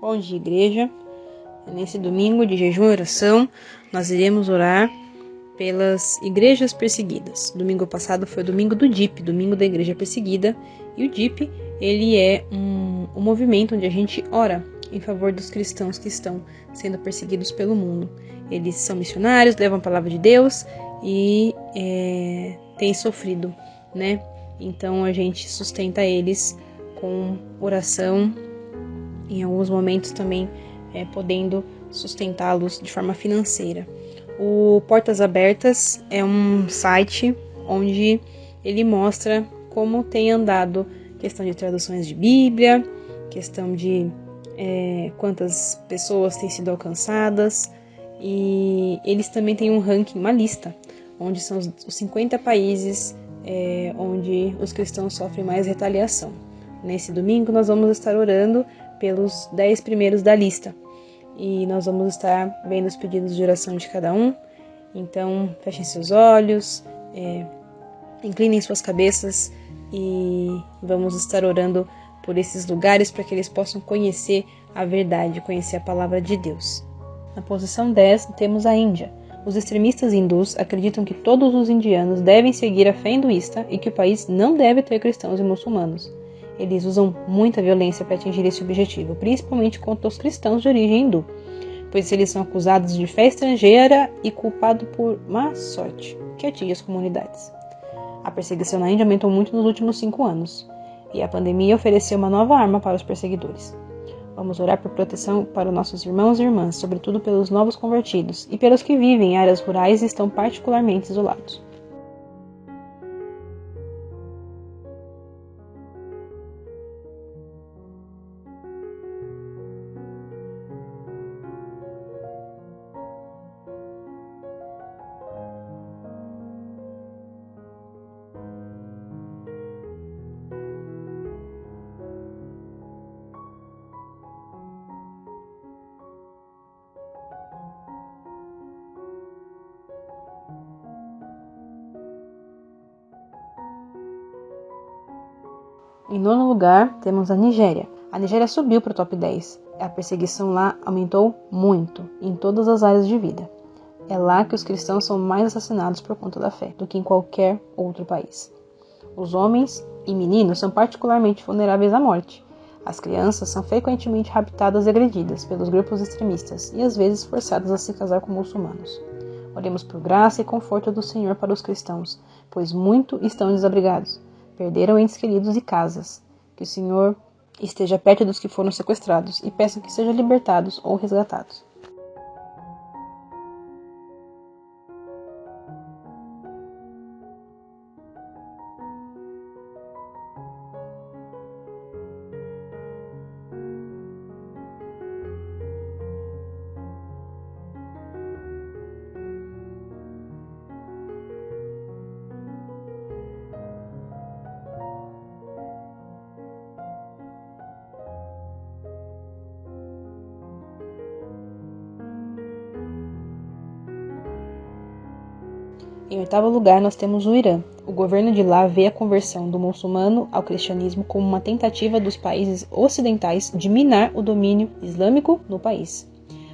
Bom dia, igreja. Nesse domingo de jejum e oração, nós iremos orar pelas igrejas perseguidas. Domingo passado foi o domingo do DIP, domingo da igreja perseguida, e o DIP, ele é um movimento onde a gente ora em favor dos cristãos que estão sendo perseguidos pelo mundo. Eles são missionários, levam a palavra de Deus e têm sofrido, né? Então a gente sustenta eles com oração, em alguns momentos também podendo sustentá-los de forma financeira. O Portas Abertas é um site onde ele mostra como tem andado questão de traduções de Bíblia, questão de quantas pessoas têm sido alcançadas, e eles também têm um ranking, uma lista, onde são os 50 países onde os cristãos sofrem mais retaliação. Nesse domingo nós vamos estar orando pelos 10 primeiros da lista, e nós vamos estar vendo os pedidos de oração de cada um. Então fechem seus olhos, inclinem suas cabeças e vamos estar orando por esses lugares para que eles possam conhecer a verdade, conhecer a palavra de Deus. Na posição 10 temos a Índia. Os extremistas hindus acreditam que todos os indianos devem seguir a fé hinduísta e que o país não deve ter cristãos e muçulmanos. Eles usam muita violência para atingir esse objetivo, principalmente contra os cristãos de origem hindu, pois eles são acusados de fé estrangeira e culpados por má sorte, que atinge as comunidades. A perseguição na Índia aumentou muito nos últimos 5 anos, e a pandemia ofereceu uma nova arma para os perseguidores. Vamos orar por proteção para nossos irmãos e irmãs, sobretudo pelos novos convertidos e pelos que vivem em áreas rurais e estão particularmente isolados. Em nono lugar, temos a Nigéria. A Nigéria subiu para o top 10. A perseguição lá aumentou muito, em todas as áreas de vida. É lá que os cristãos são mais assassinados por conta da fé do que em qualquer outro país. Os homens e meninos são particularmente vulneráveis à morte. As crianças são frequentemente raptadas e agredidas pelos grupos extremistas e às vezes forçadas a se casar com muçulmanos. Oremos por graça e conforto do Senhor para os cristãos, pois muito estão desabrigados. Perderam entes queridos e casas. Que o Senhor esteja perto dos que foram sequestrados e peçam que sejam libertados ou resgatados. Em oitavo lugar, nós temos o Irã. O governo de lá vê a conversão do muçulmano ao cristianismo como uma tentativa dos países ocidentais de minar o domínio islâmico no país.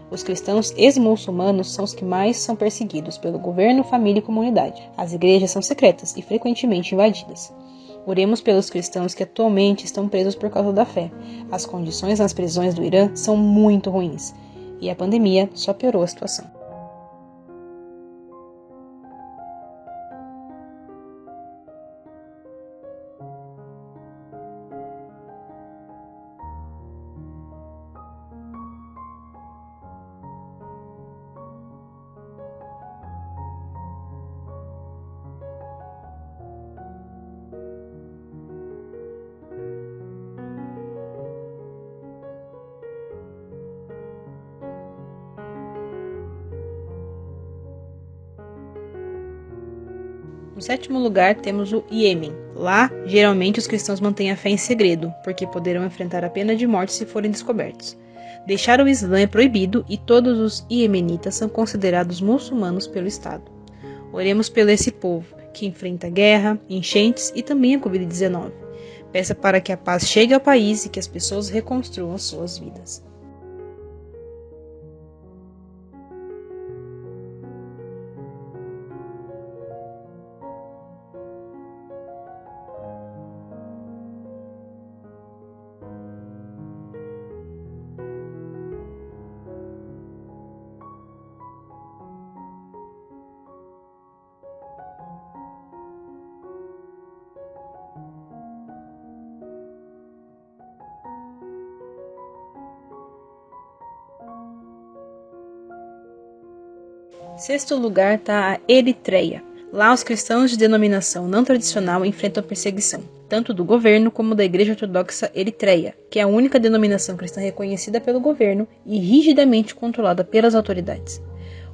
Os cristãos ex-muçulmanos são os que mais são perseguidos pelo governo, família e comunidade. As igrejas são secretas e frequentemente invadidas. Oremos pelos cristãos que atualmente estão presos por causa da fé. As condições nas prisões do Irã são muito ruins e a pandemia só piorou a situação. No sétimo lugar, temos o Iêmen. Lá, geralmente, os cristãos mantêm a fé em segredo, porque poderão enfrentar a pena de morte se forem descobertos. Deixar o Islã é proibido e todos os iemenitas são considerados muçulmanos pelo Estado. Oremos pelo esse povo, que enfrenta guerra, enchentes e também a Covid-19. Peça para que a paz chegue ao país e que as pessoas reconstruam suas vidas. Sexto lugar está a Eritreia. Lá os cristãos de denominação não tradicional enfrentam perseguição, tanto do governo como da Igreja Ortodoxa Eritreia, que é a única denominação cristã reconhecida pelo governo e rigidamente controlada pelas autoridades.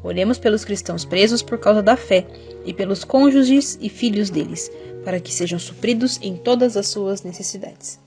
Oremos pelos cristãos presos por causa da fé e pelos cônjuges e filhos deles, para que sejam supridos em todas as suas necessidades.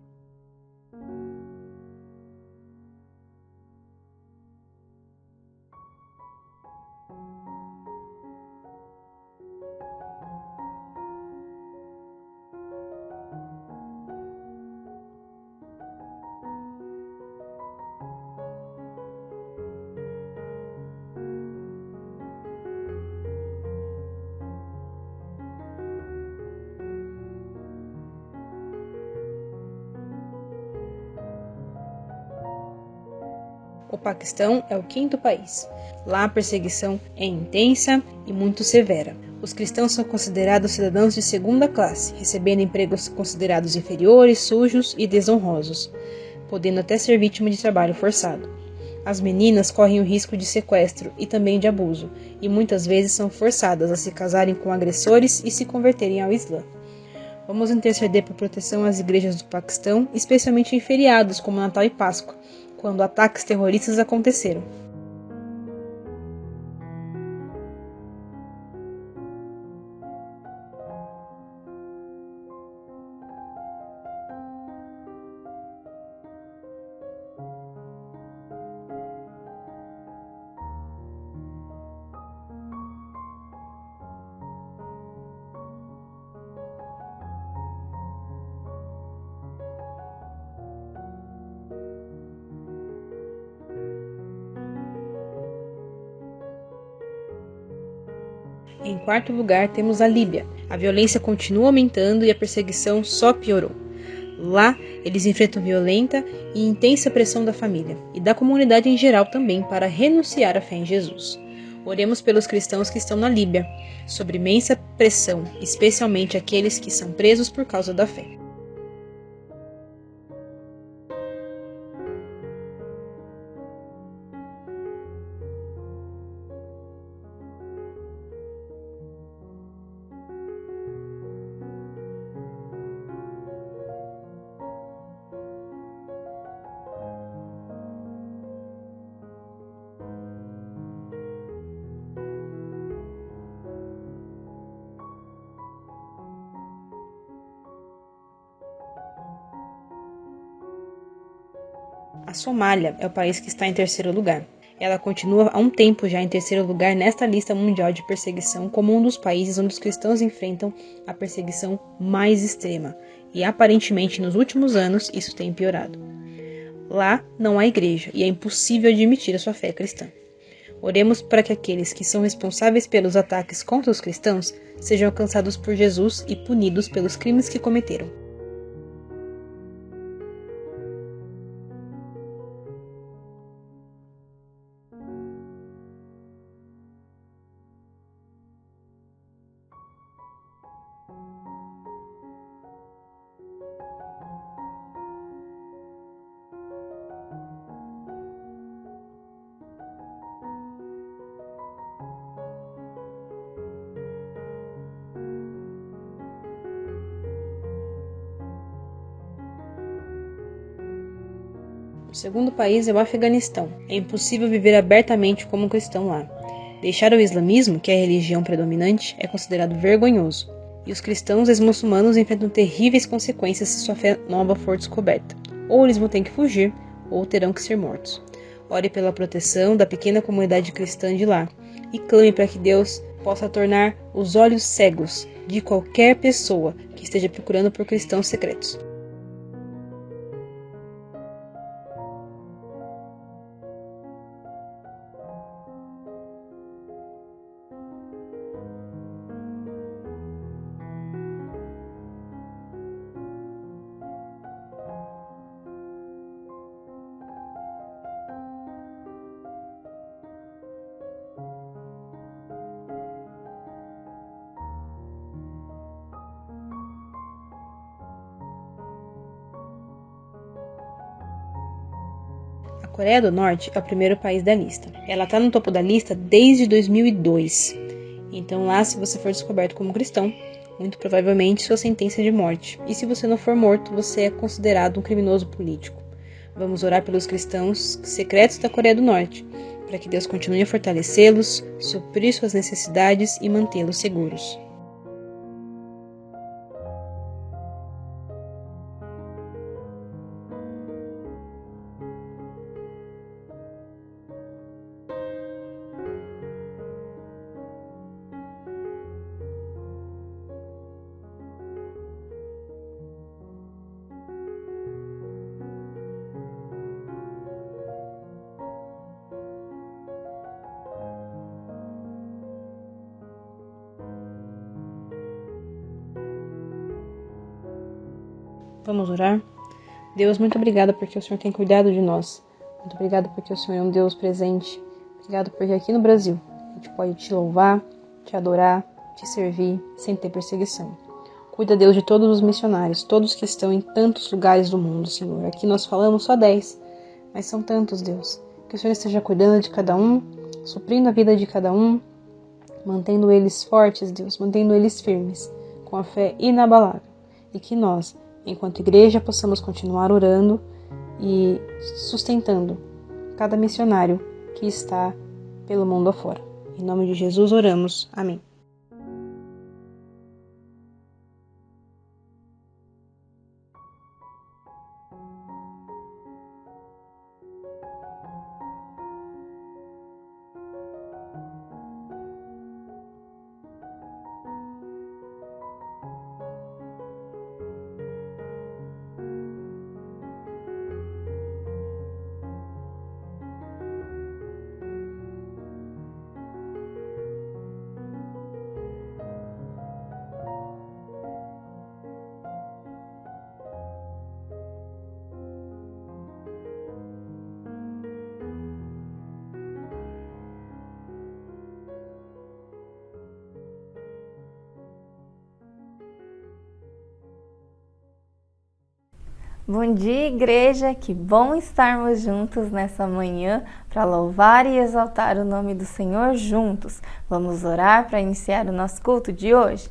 O Paquistão é o quinto país. Lá a perseguição é intensa e muito severa. Os cristãos são considerados cidadãos de segunda classe, recebendo empregos considerados inferiores, sujos e desonrosos, podendo até ser vítima de trabalho forçado. As meninas correm o risco de sequestro e também de abuso, e muitas vezes são forçadas a se casarem com agressores e se converterem ao Islã. Vamos interceder por proteção às igrejas do Paquistão, especialmente em feriados como Natal e Páscoa, quando ataques terroristas aconteceram. Em quarto lugar, temos a Líbia. A violência continua aumentando e a perseguição só piorou. Lá, eles enfrentam violenta e intensa pressão da família e da comunidade em geral também para renunciar à fé em Jesus. Oremos pelos cristãos que estão na Líbia, sob imensa pressão, especialmente aqueles que são presos por causa da fé. A Somália é o país que está em terceiro lugar. Ela continua há um tempo já em terceiro lugar nesta lista mundial de perseguição como um dos países onde os cristãos enfrentam a perseguição mais extrema. E aparentemente nos últimos anos isso tem piorado. Lá não há igreja e é impossível admitir a sua fé cristã. Oremos para que aqueles que são responsáveis pelos ataques contra os cristãos sejam alcançados por Jesus e punidos pelos crimes que cometeram. O segundo país é o Afeganistão. É impossível viver abertamente como cristão lá. Deixar o islamismo, que é a religião predominante, é considerado vergonhoso. E os cristãos ex-muçulmanos enfrentam terríveis consequências se sua fé nova for descoberta. Ou eles vão ter que fugir, ou terão que ser mortos. Ore pela proteção da pequena comunidade cristã de lá e clame para que Deus possa tornar os olhos cegos de qualquer pessoa que esteja procurando por cristãos secretos. Coreia do Norte é o primeiro país da lista. Ela está no topo da lista desde 2002. Então lá, se você for descoberto como cristão, muito provavelmente sua sentença é de morte. E se você não for morto, você é considerado um criminoso político. Vamos orar pelos cristãos secretos da Coreia do Norte, para que Deus continue a fortalecê-los, suprir suas necessidades e mantê-los seguros. Vamos orar? Deus, muito obrigada porque o Senhor tem cuidado de nós. Muito obrigada porque o Senhor é um Deus presente. Obrigado porque aqui no Brasil a gente pode te louvar, te adorar, te servir sem ter perseguição. Cuida, Deus, de todos os missionários, todos que estão em tantos lugares do mundo, Senhor. Aqui nós falamos só 10, mas são tantos, Deus. Que o Senhor esteja cuidando de cada um, suprindo a vida de cada um, mantendo eles fortes, Deus, mantendo eles firmes, com a fé inabalável. E que nós, enquanto igreja, possamos continuar orando e sustentando cada missionário que está pelo mundo afora. Em nome de Jesus oramos. Amém. Bom dia, igreja! Que bom estarmos juntos nessa manhã para louvar e exaltar o nome do Senhor juntos. Vamos orar para iniciar o nosso culto de hoje?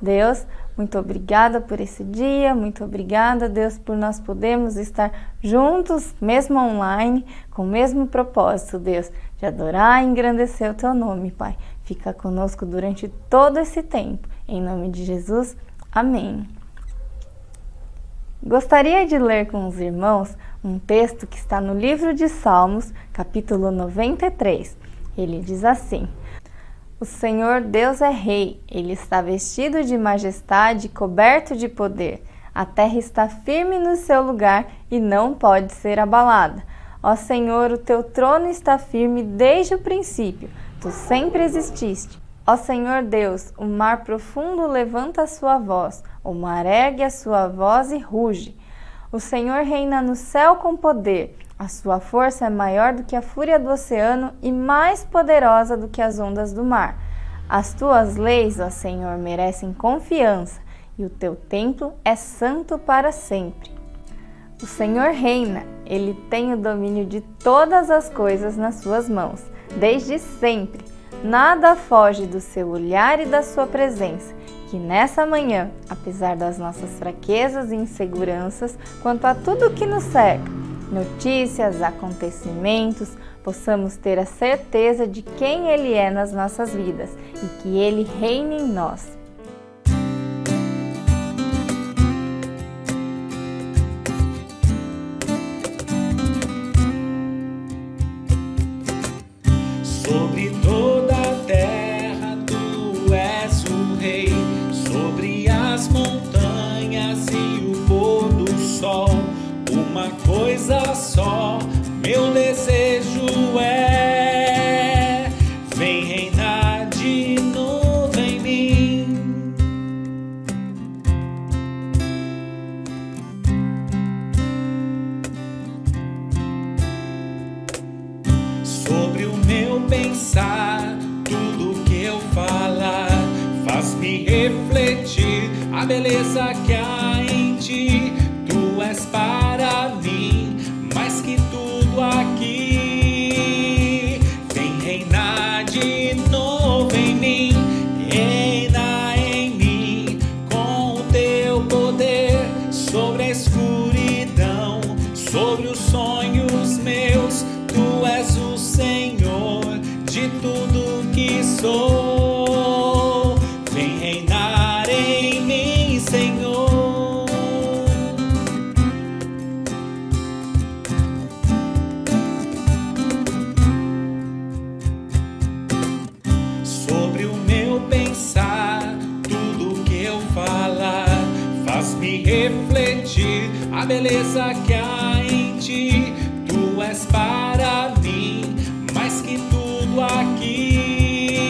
Deus, muito obrigada por esse dia, muito obrigada, Deus, por nós podermos estar juntos, mesmo online, com o mesmo propósito, Deus, de adorar e engrandecer o Teu nome, Pai. Fica conosco durante todo esse tempo. Em nome de Jesus, amém. Gostaria de ler com os irmãos um texto que está no livro de Salmos, capítulo 93. Ele diz assim: O Senhor Deus é Rei, Ele está vestido de majestade, coberto de poder. A terra está firme no seu lugar e não pode ser abalada. Ó Senhor, o teu trono está firme desde o princípio, tu sempre exististe. Ó Senhor Deus, o mar profundo levanta a sua voz, o mar ergue a sua voz e ruge. O Senhor reina no céu com poder, a sua força é maior do que a fúria do oceano e mais poderosa do que as ondas do mar. As tuas leis, ó Senhor, merecem confiança, e o teu templo é santo para sempre. O Senhor reina, Ele tem o domínio de todas as coisas nas suas mãos, desde sempre. Nada foge do seu olhar e da sua presença. Que nessa manhã, apesar das nossas fraquezas e inseguranças, quanto a tudo que nos cerca, notícias, acontecimentos, possamos ter a certeza de quem Ele é nas nossas vidas e que Ele reine em nós. Sobre toda a terra tu és o Rei, sobre as montanhas e o pôr do sol. Uma coisa só, meu desejo é: vem reinar de novo em mim. Sobre o meu pensar, tudo que eu falar, faz-me refletir a beleza que há em ti. Tu és para mim mais que tudo aqui falar, faz-me refletir a beleza que há em ti. Tu és para mim mais que tudo aqui.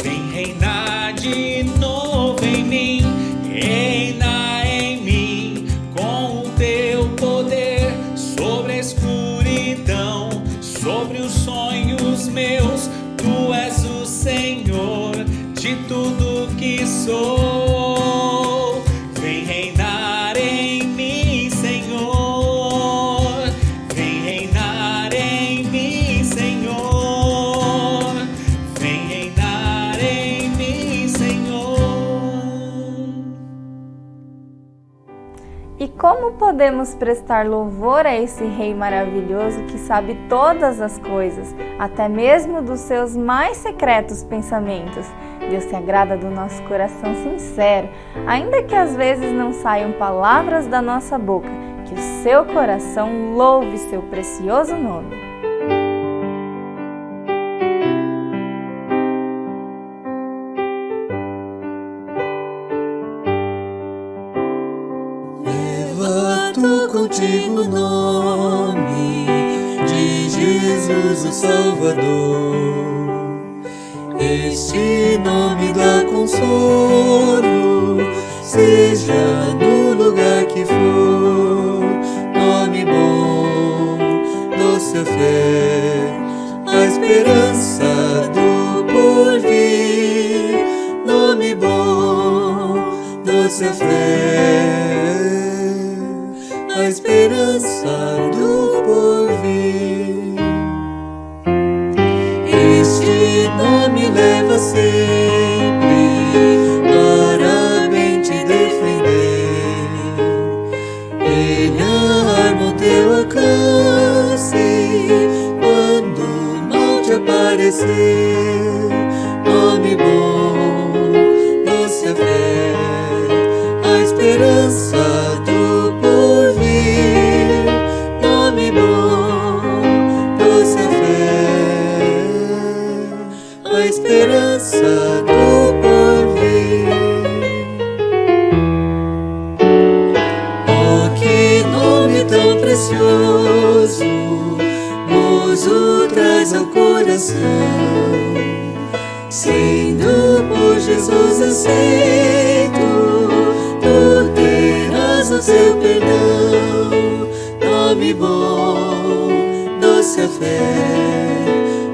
Vem reinar de novo em mim, reina em mim com o teu poder sobre a escuridão, sobre os sonhos meus. Tu és o Senhor de tudo que sou. Vem reinar em mim, Senhor. Vem reinar em mim, Senhor. Vem reinar em mim, Senhor. E como podemos prestar louvor a esse Rei maravilhoso que sabe todas as coisas, até mesmo dos seus mais secretos pensamentos? Deus se agrada do nosso coração sincero, ainda que às vezes não saiam palavras da nossa boca, que o seu coração louve seu precioso nome. Levato contigo o nome de Jesus o Salvador. Este nome dá consolo, seja no lugar que for. Nome bom, doce a fé, a esperança do porvir. Nome bom, doce a fé, a esperança do porvir. Este nome leva sempre para bem te defender. Ele arma o teu alcance quando o mal te aparecer. Nome bom, doce a fé, a esperança do porvir. Nome bom, doce a fé, a esperança do porvir. Oh, que nome tão precioso nos o traz ao coração. Sendo por Jesus aceito, tu terás o seu perdão. Nome bom, doce a fé,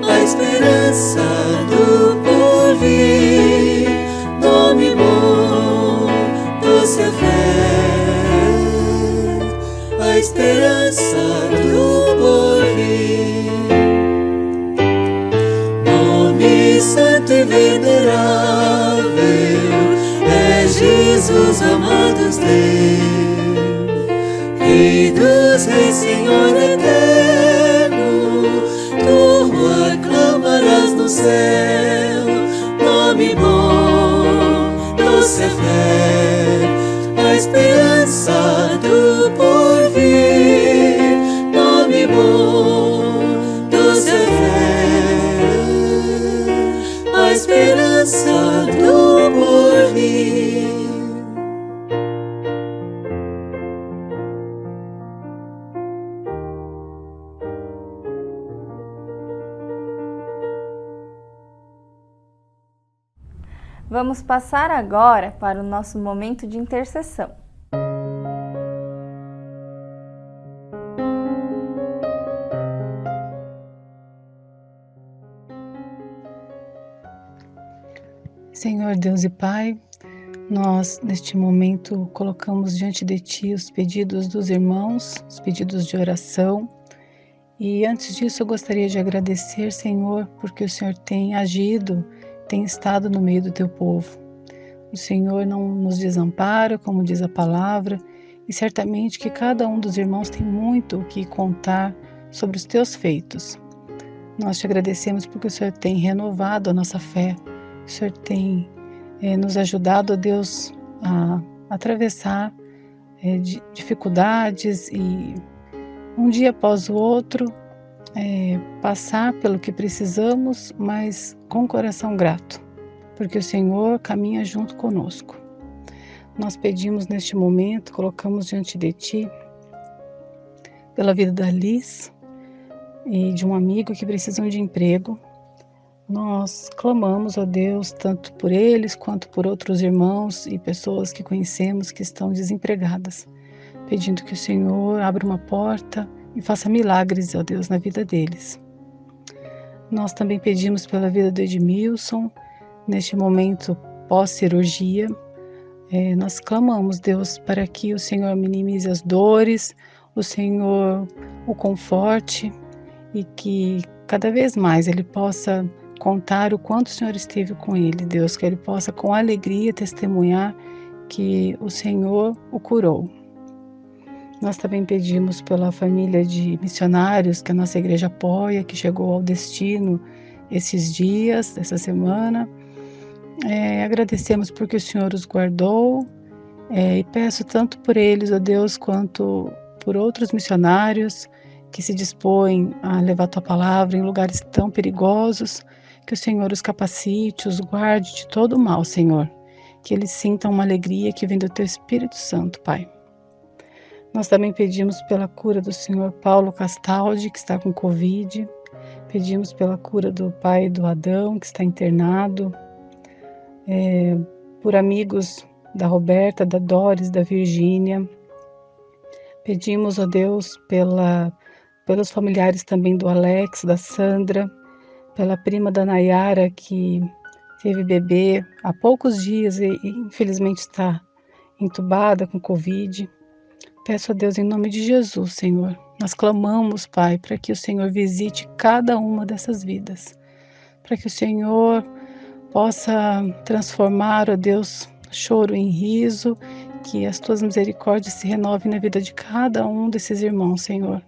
a esperança do porvir. Nome bom, doce a fé, a esperança do porvir. Nome santo e venerável é Jesus, amados Deus, Rei dos reis, Senhor eterno. Tu aclamarás no céu. Nome bom, doce a fé, a esperança do porvir. Nome bom, doce a fé, a esperança do porvir. Vamos passar agora para o nosso momento de intercessão. Senhor Deus e Pai, nós neste momento colocamos diante de Ti os pedidos dos irmãos, os pedidos de oração. E antes disso eu gostaria de agradecer, Senhor, porque o Senhor tem agido, tem estado no meio do Teu povo. O Senhor não nos desampara, como diz a palavra, e certamente que cada um dos irmãos tem muito o que contar sobre os Teus feitos. Nós Te agradecemos porque o Senhor tem renovado a nossa fé, o Senhor tem nos ajudado, ó Deus, a atravessar dificuldades e um dia após o outro passar pelo que precisamos, mas com o coração grato, porque o Senhor caminha junto conosco. nós pedimos neste momento, colocamos diante de Ti, pela vida da Liz e de um amigo que precisam de emprego. Nós clamamos, ó Deus, tanto por eles quanto por outros irmãos e pessoas que conhecemos que estão desempregadas, pedindo que o Senhor abra uma porta e faça milagres, ó Deus, na vida deles. Nós também pedimos pela vida do Edmilson, neste momento pós-cirurgia. Nós clamamos, Deus, para que o Senhor minimize as dores, o Senhor o conforte e que cada vez mais ele possa contar o quanto o Senhor esteve com ele, Deus, que ele possa com alegria testemunhar que o Senhor o curou. Nós também pedimos pela família de missionários que a nossa igreja apoia, que chegou ao destino esses dias, essa semana. Agradecemos porque o Senhor os guardou e peço tanto por eles, ó Deus, quanto por outros missionários que se dispõem a levar a Tua palavra em lugares tão perigosos, que o Senhor os capacite, os guarde de todo o mal, Senhor, que eles sintam uma alegria que vem do Teu Espírito Santo, Pai. Nós também pedimos pela cura do Senhor Paulo Castaldi, que está com Covid, pedimos pela cura do pai do Adão, que está internado, por amigos da Roberta, da Doris, da Virgínia. Pedimos, ó Deus, pelos familiares também do Alex, da Sandra, pela prima da Nayara, que teve bebê há poucos dias e infelizmente está entubada com Covid. Peço a Deus em nome de Jesus, Senhor. Nós clamamos, Pai, para que o Senhor visite cada uma dessas vidas, para que o Senhor possa transformar, ó Deus, choro em riso, que as Tuas misericórdias se renovem na vida de cada um desses irmãos, Senhor.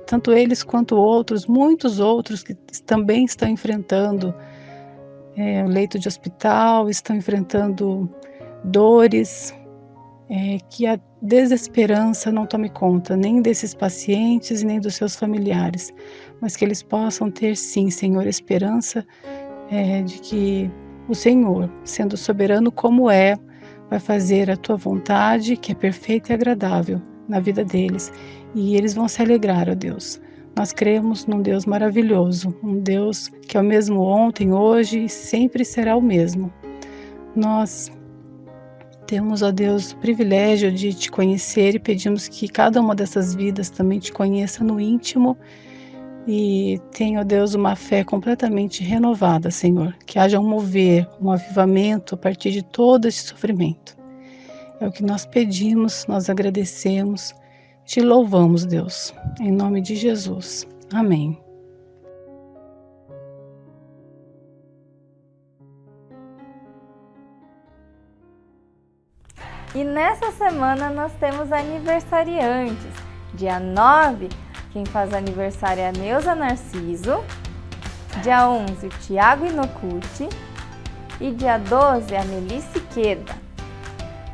Tanto eles quanto outros, muitos outros que também estão enfrentando o leito de hospital, estão enfrentando dores, que a desesperança não tome conta nem desses pacientes nem dos seus familiares, mas que eles possam ter sim, Senhor, esperança de que o Senhor, sendo soberano como vai fazer a Tua vontade, que é perfeita e agradável na vida deles, e eles vão se alegrar, ó Deus. Nós cremos num Deus maravilhoso, um Deus que é o mesmo ontem, hoje e sempre será o mesmo. Nós temos, ó Deus, o privilégio de Te conhecer e pedimos que cada uma dessas vidas também Te conheça no íntimo e tenha, ó Deus, uma fé completamente renovada, Senhor. Que haja um mover, um avivamento a partir de todo esse sofrimento. É o que nós pedimos, nós agradecemos, Te louvamos, Deus, em nome de Jesus. Amém. E nessa semana nós temos aniversariantes. Dia 9, quem faz aniversário é a Neuza Narciso. Dia 11, o Tiago Inocuti. E dia 12, a Melissa Queda.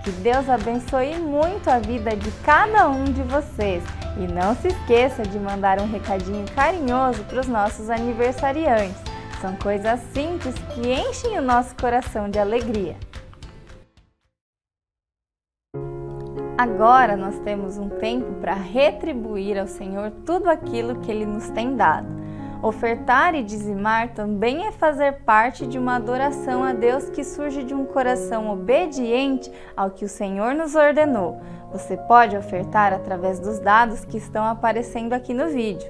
Que Deus abençoe muito a vida de cada um de vocês. E não se esqueça de mandar um recadinho carinhoso para os nossos aniversariantes. São coisas simples que enchem o nosso coração de alegria. Agora nós temos um tempo para retribuir ao Senhor tudo aquilo que Ele nos tem dado. Ofertar e dizimar também é fazer parte de uma adoração a Deus que surge de um coração obediente ao que o Senhor nos ordenou. Você pode ofertar através dos dados que estão aparecendo aqui no vídeo.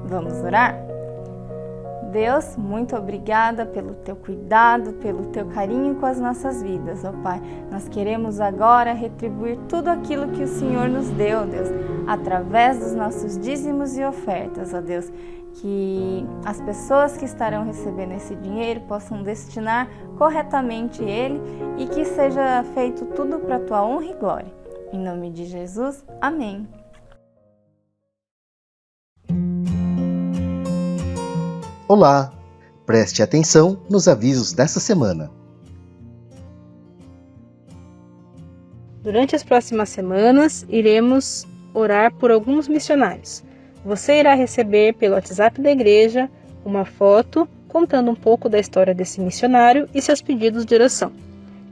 Vamos orar? Deus, muito obrigada pelo Teu cuidado, pelo Teu carinho com as nossas vidas, ó Pai. Nós queremos agora retribuir tudo aquilo que o Senhor nos deu, Deus, através dos nossos dízimos e ofertas, ó Deus. Que as pessoas que estarão recebendo esse dinheiro possam destinar corretamente ele e que seja feito tudo para a Tua honra e glória. Em nome de Jesus, amém. Olá, preste atenção nos avisos dessa semana. Durante as próximas semanas, iremos orar por alguns missionários. Você irá receber pelo WhatsApp da igreja uma foto contando um pouco da história desse missionário e seus pedidos de oração.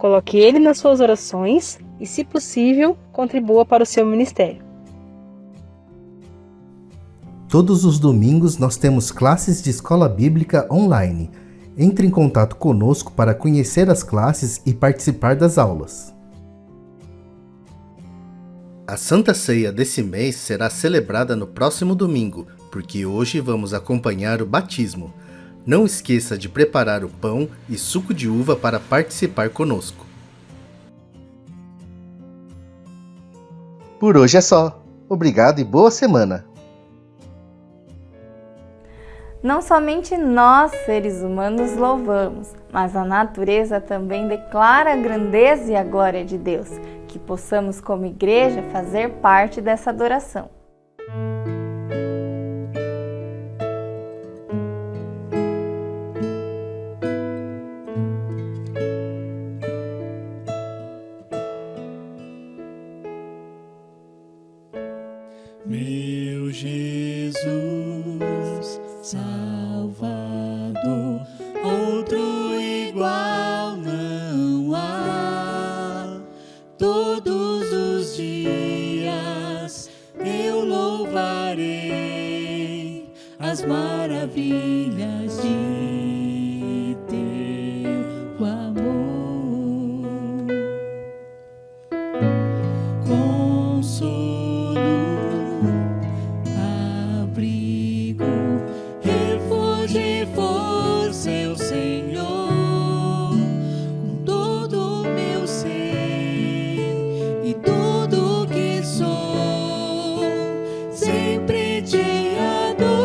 Coloque ele nas suas orações e, se possível, contribua para o seu ministério. Todos os domingos nós temos classes de escola bíblica online. Entre em contato conosco para conhecer as classes e participar das aulas. A Santa Ceia desse mês será celebrada no próximo domingo, porque hoje vamos acompanhar o batismo. Não esqueça de preparar o pão e suco de uva para participar conosco. Por hoje é só. Obrigado e boa semana! Não somente nós, seres humanos, louvamos, mas a natureza também declara a grandeza e a glória de Deus. Que possamos, como igreja, fazer parte dessa adoração. Meu Jesus, Salvador, outro igual não há. Todos os dias eu louvarei as maravilhas de teu amor. Consolo, seu Senhor, com todo o meu ser e tudo que sou, sempre te adorar.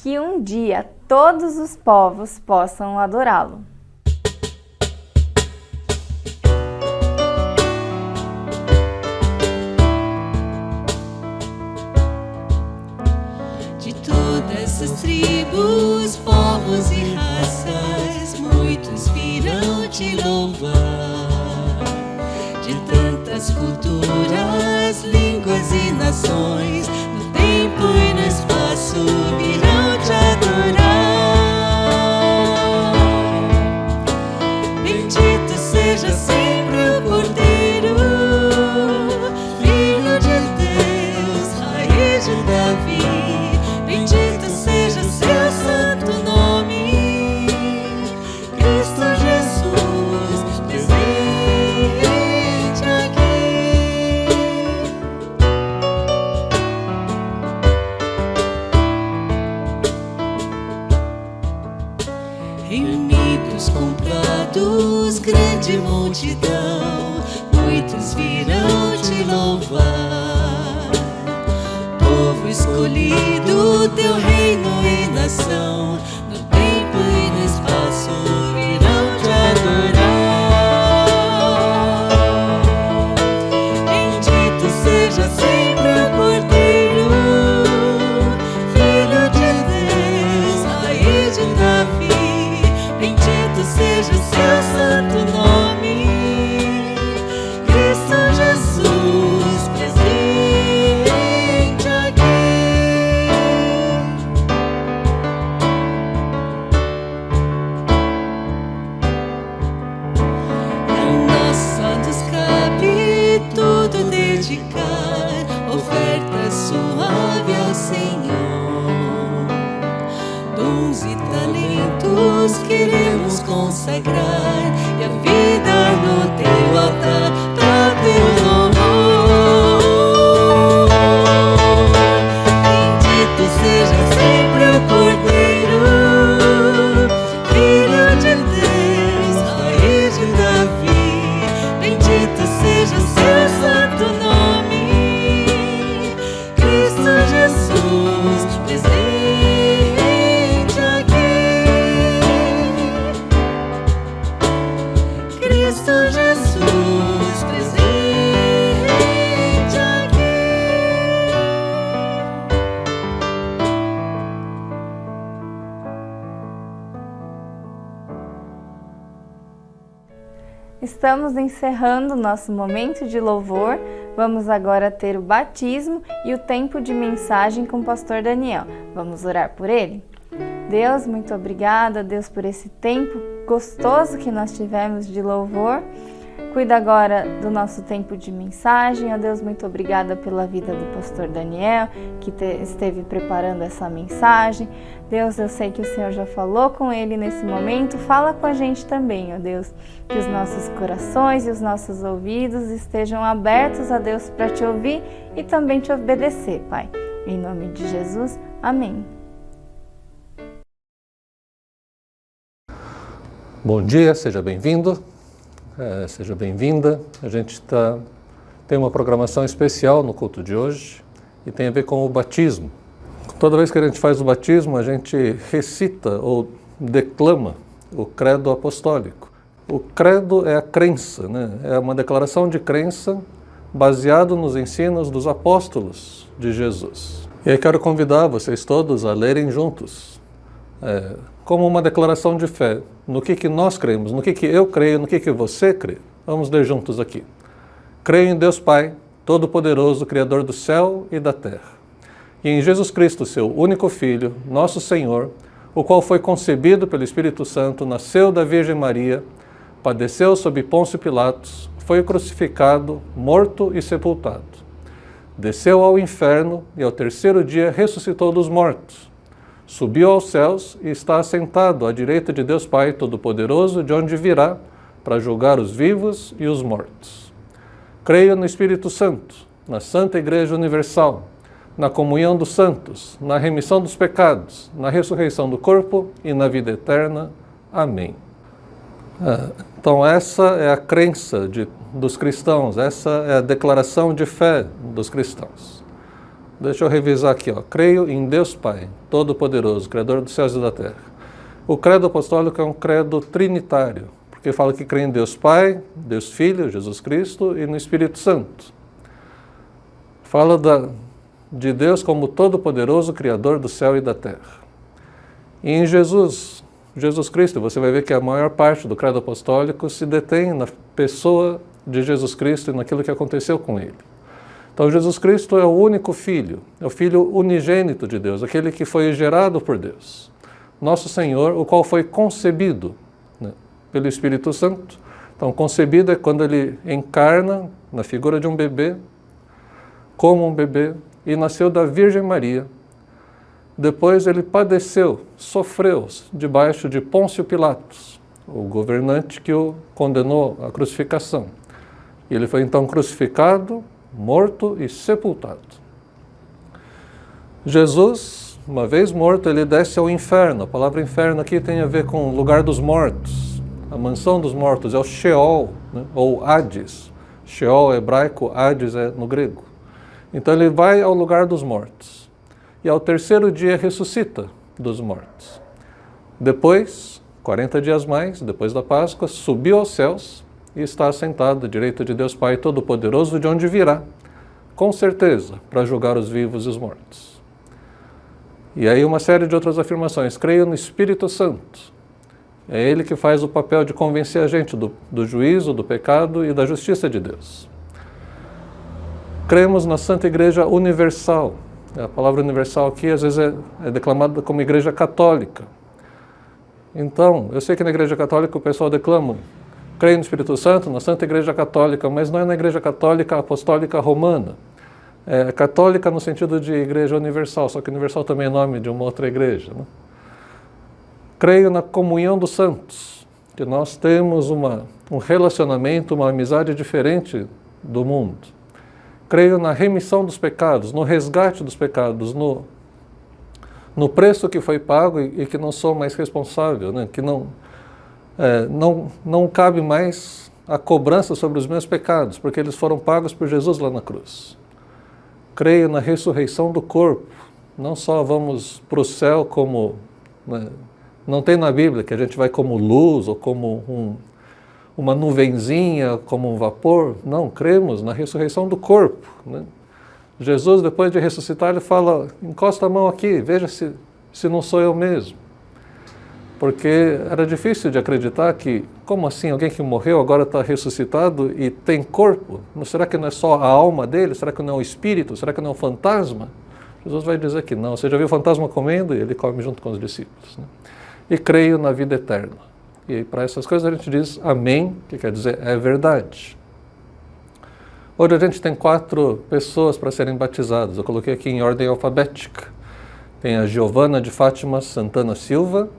que um dia todos os povos possam adorá-lo. De todas as tribos, povos e raças, muitos virão te louvar. De tantas culturas, línguas e nações, no tempo e no espaço virão te adorar. Bendito seja sempre o Cordeiro, Filho de Deus, raiz de Davi. Bendito seja seu santo nome, Cristo Jesus, presente aqui. Reunidos, comprados, grande multidão, muitos virão te louvar. Povo escolhido, teu reino e nação, no tempo e no espaço virão te adorar. Bendito seja sempre o Cordeiro, Filho de Deus, raiz de Davi. Bendito seja seu santo nome, Cristo Jesus, presente aqui. A nossa nos cabe tudo dedicar, oferta suave ao Senhor. Dons e talentos queremos consagrar, e a vida no teu altar pra teu louvor. Bendito seja sempre o Cordeiro, Filho de Deus, raiz de Davi. Bendito seja seu santo nome, Cristo Jesus, presente aqui. Cristo Jesus, presente aqui. Estamos encerrando nosso momento de louvor. Vamos agora ter o batismo e o tempo de mensagem com o pastor Daniel. Vamos orar por ele? Deus, muito obrigada, Deus, por esse tempo gostoso que nós tivemos de louvor. Cuida agora do nosso tempo de mensagem. Ó Deus, muito obrigada pela vida do pastor Daniel, que esteve preparando essa mensagem. Deus, eu sei que o Senhor já falou com ele nesse momento. Fala com a gente também, ó Deus, que os nossos corações e os nossos ouvidos estejam abertos a Deus para te ouvir e também te obedecer, Pai. Em nome de Jesus, amém. Bom dia, seja bem-vindo, seja bem-vinda. A gente tem uma programação especial no culto de hoje e tem a ver com o batismo. Toda vez que a gente faz o batismo, a gente recita ou declama o credo apostólico. O credo é a crença, né? É uma declaração de crença baseado nos ensinos dos apóstolos de Jesus. E aí quero convidar vocês todos a lerem juntos, como uma declaração de fé, no que nós cremos, no que eu creio, no que você crê. Vamos ler juntos aqui. Creio em Deus Pai, Todo-Poderoso, Criador do céu e da terra, e em Jesus Cristo, seu único Filho, nosso Senhor, o qual foi concebido pelo Espírito Santo, nasceu da Virgem Maria, padeceu sob Pôncio Pilatos, foi crucificado, morto e sepultado. Desceu ao inferno e ao terceiro dia ressuscitou dos mortos. Subiu aos céus e está assentado à direita de Deus Pai Todo-Poderoso, de onde virá para julgar os vivos e os mortos. Creio no Espírito Santo, na Santa Igreja Universal, na comunhão dos santos, na remissão dos pecados, na ressurreição do corpo e na vida eterna. Amém. Então essa é a crença dos cristãos, essa é a declaração de fé dos cristãos. Deixa eu revisar aqui, ó. Creio em Deus Pai, Todo-Poderoso, Criador dos céus e da terra. O credo apostólico é um credo trinitário, porque fala que crê em Deus Pai, Deus Filho, Jesus Cristo e no Espírito Santo. Fala de Deus como Todo-Poderoso, Criador do céu e da terra. E em Jesus Cristo, você vai ver que a maior parte do credo apostólico se detém na pessoa de Jesus Cristo e naquilo que aconteceu com ele. Então Jesus Cristo é o único Filho, é o Filho unigênito de Deus, aquele que foi gerado por Deus. Nosso Senhor, o qual foi concebido, né, pelo Espírito Santo. Então concebido é quando ele encarna na figura de um bebê, como um bebê, e nasceu da Virgem Maria. Depois ele padeceu, sofreu debaixo de Pôncio Pilatos, o governante que o condenou à crucificação. Ele foi então crucificado, morto e sepultado. Jesus, uma vez morto, ele desce ao inferno. A palavra inferno aqui tem a ver com o lugar dos mortos. A mansão dos mortos é o Sheol, né? Ou Hades. Sheol é hebraico, Hades é no grego. Então ele vai ao lugar dos mortos. E ao terceiro dia ressuscita dos mortos. Depois, 40 dias mais, depois da Páscoa, subiu aos céus e está assentado à direita de Deus Pai Todo-Poderoso, de onde virá, com certeza, para julgar os vivos e os mortos. E aí uma série de outras afirmações. Creio no Espírito Santo. É ele que faz o papel de convencer a gente do juízo, do pecado e da justiça de Deus. Cremos na Santa Igreja Universal. A palavra universal aqui às vezes é declamada como Igreja Católica. Então, eu sei que na Igreja Católica o pessoal declama: creio no Espírito Santo, na Santa Igreja Católica, mas não é na Igreja Católica Apostólica Romana. É católica no sentido de Igreja Universal, só que universal também é nome de uma outra igreja, né? Creio na comunhão dos santos, que nós temos um relacionamento, uma amizade diferente do mundo. Creio na remissão dos pecados, no resgate dos pecados, no preço que foi pago e que não sou mais responsável, né? Que não cabe mais a cobrança sobre os meus pecados, porque eles foram pagos por Jesus lá na cruz. Creio na ressurreição do corpo. Não só vamos para o céu como... né, não tem na Bíblia que a gente vai como luz ou como uma nuvenzinha, como um vapor. Não, cremos na ressurreição do corpo, né? Jesus, depois de ressuscitar, ele fala: encosta a mão aqui, veja se não sou eu mesmo. Porque era difícil de acreditar que, como assim, alguém que morreu agora está ressuscitado e tem corpo? Será que não é só a alma dele? Será que não é o espírito? Será que não é um fantasma? Jesus vai dizer que não. Você já viu o fantasma comendo? E ele come junto com os discípulos, né? E creio na vida eterna. E para essas coisas a gente diz amém, que quer dizer é verdade. Hoje a gente tem 4 pessoas para serem batizadas. Eu coloquei aqui em ordem alfabética. Tem a Giovana de Fátima Santana Silva,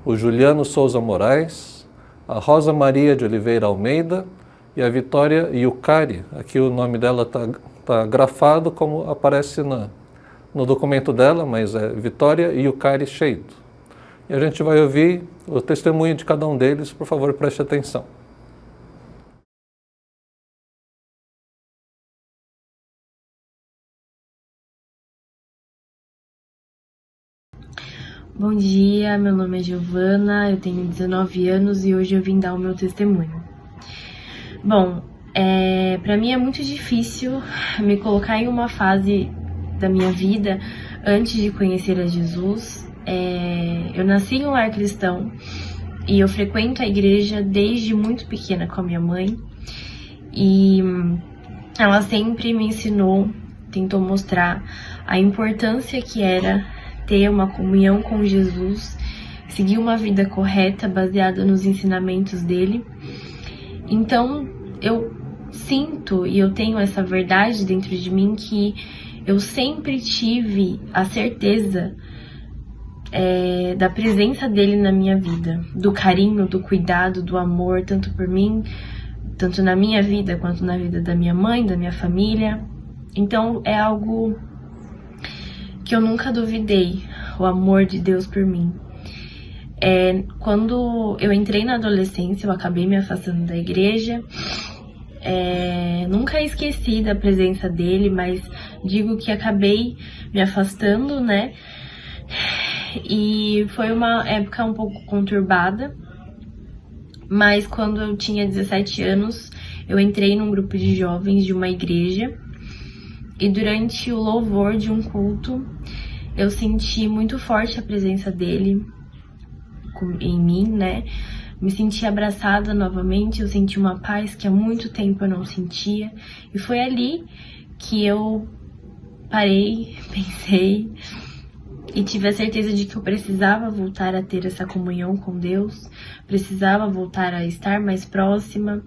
o Juliano Souza Moraes, a Rosa Maria de Oliveira Almeida e a Vitória Yucari. Aqui o nome dela está grafado como aparece no documento dela, mas é Vitória Yucari Cheito. E a gente vai ouvir o testemunho de cada um deles. Por favor, preste atenção. Bom dia, meu nome é Giovana, eu tenho 19 anos e hoje eu vim dar o meu testemunho. Bom, para mim é muito difícil me colocar em uma fase da minha vida antes de conhecer a Jesus. Eu nasci em um lar cristão e eu frequento a igreja desde muito pequena com a minha mãe. E ela sempre me ensinou, tentou mostrar a importância que era ter uma comunhão com Jesus, seguir uma vida correta, baseada nos ensinamentos dele. Então, eu sinto e eu tenho essa verdade dentro de mim que eu sempre tive a certeza da presença dele na minha vida, do carinho, do cuidado, do amor, tanto por mim, tanto na minha vida quanto na vida da minha mãe, da minha família. Então, é algo que eu nunca duvidei, o amor de Deus por mim. Quando eu entrei na adolescência, eu acabei me afastando da igreja Nunca esqueci da presença dele, mas digo que acabei me afastando, né? E foi uma época um pouco conturbada, mas quando eu tinha 17 anos, eu entrei num grupo de jovens de uma igreja e durante o louvor de um culto, eu senti muito forte a presença dele em mim, né? Me senti abraçada novamente, eu senti uma paz que há muito tempo eu não sentia. E foi ali que eu parei, pensei e tive a certeza de que eu precisava voltar a ter essa comunhão com Deus, precisava voltar a estar mais próxima.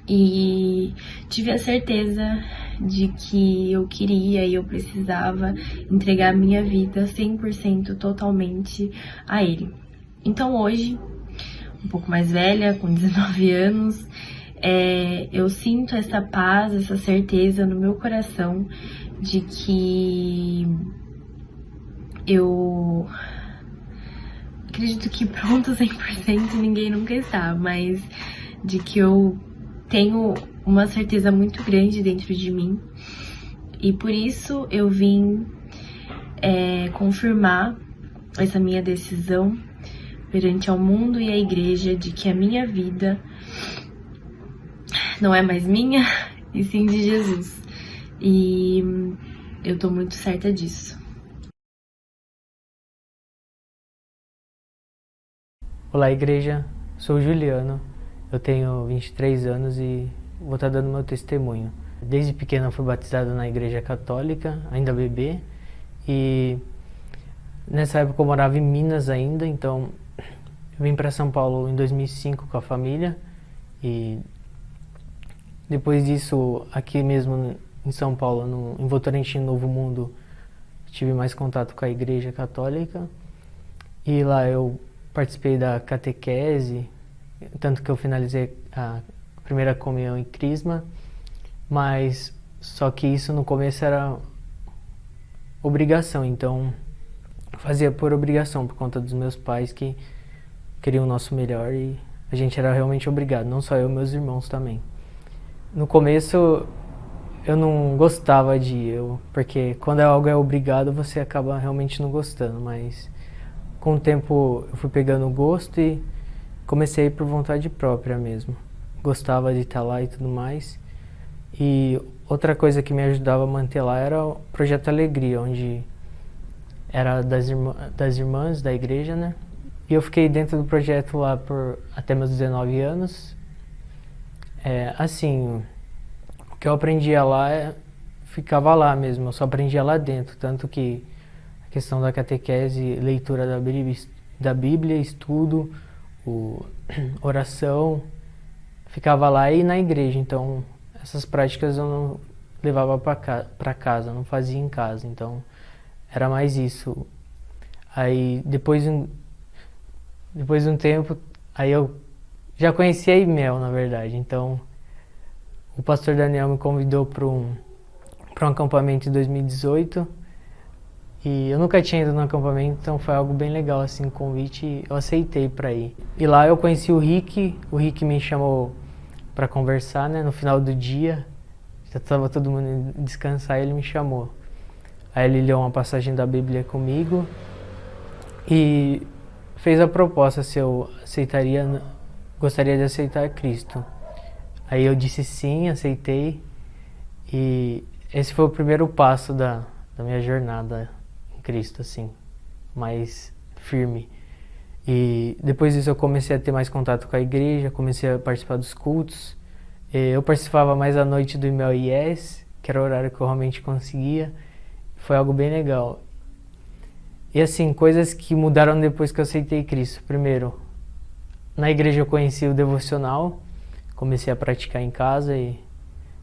E tive a certeza de que eu queria e eu precisava entregar minha vida 100% totalmente a Ele. Então hoje, um pouco mais velha, com 19 anos, eu sinto essa paz, essa certeza no meu coração de que eu acredito que pronto 100% ninguém nunca está, mas de que eu tenho uma certeza muito grande dentro de mim e por isso eu vim confirmar essa minha decisão perante ao mundo e à igreja de que a minha vida não é mais minha, e sim de Jesus. E eu tô muito certa disso. Olá, igreja. Sou o Juliano. Eu tenho 23 anos e vou estar dando meu testemunho. Desde pequeno eu fui batizado na igreja católica, ainda bebê. E nessa época eu morava em Minas ainda, então eu vim para São Paulo em 2005 com a família. E depois disso, aqui mesmo em São Paulo, em Votorantim, Novo Mundo, tive mais contato com a igreja católica. E lá eu participei da catequese, tanto que eu finalizei a primeira comunhão e crisma, mas só que isso no começo era obrigação, então eu fazia por obrigação, por conta dos meus pais que queriam o nosso melhor e a gente era realmente obrigado, não só eu, meus irmãos também. No começo eu não gostava de ir, porque quando algo é obrigado você acaba realmente não gostando, mas com o tempo eu fui pegando gosto e comecei por vontade própria mesmo. Gostava de estar lá e tudo mais. E outra coisa que me ajudava a manter lá era o Projeto Alegria, onde era das irmãs da igreja, né? E eu fiquei dentro do projeto lá por até meus 19 anos. Assim, o que eu aprendia lá ficava lá mesmo, eu só aprendia lá dentro, tanto que a questão da catequese, leitura da Bíblia, estudo, oração, ficava lá e na igreja, então essas práticas eu não levava para casa, não fazia em casa, então era mais isso. Aí depois de um tempo, aí eu já conhecia a Imel, na verdade, então o pastor Daniel me convidou para um acampamento em 2018 e eu nunca tinha ido no acampamento, então foi algo bem legal, assim, o convite, e eu aceitei para ir. E lá eu conheci o Rick me chamou para conversar, né, no final do dia, já estava todo mundo indo descansar, ele me chamou. Aí ele leu uma passagem da Bíblia comigo e fez a proposta se eu gostaria de aceitar Cristo. Aí eu disse sim, aceitei, e esse foi o primeiro passo da minha jornada em Cristo, assim, mais firme. E depois disso eu comecei a ter mais contato com a igreja, comecei a participar dos cultos. Eu participava mais à noite do Imel Yes, que era o horário que eu realmente conseguia. Foi algo bem legal. E assim, coisas que mudaram depois que eu aceitei Cristo. Primeiro, na igreja eu conheci o devocional, comecei a praticar em casa e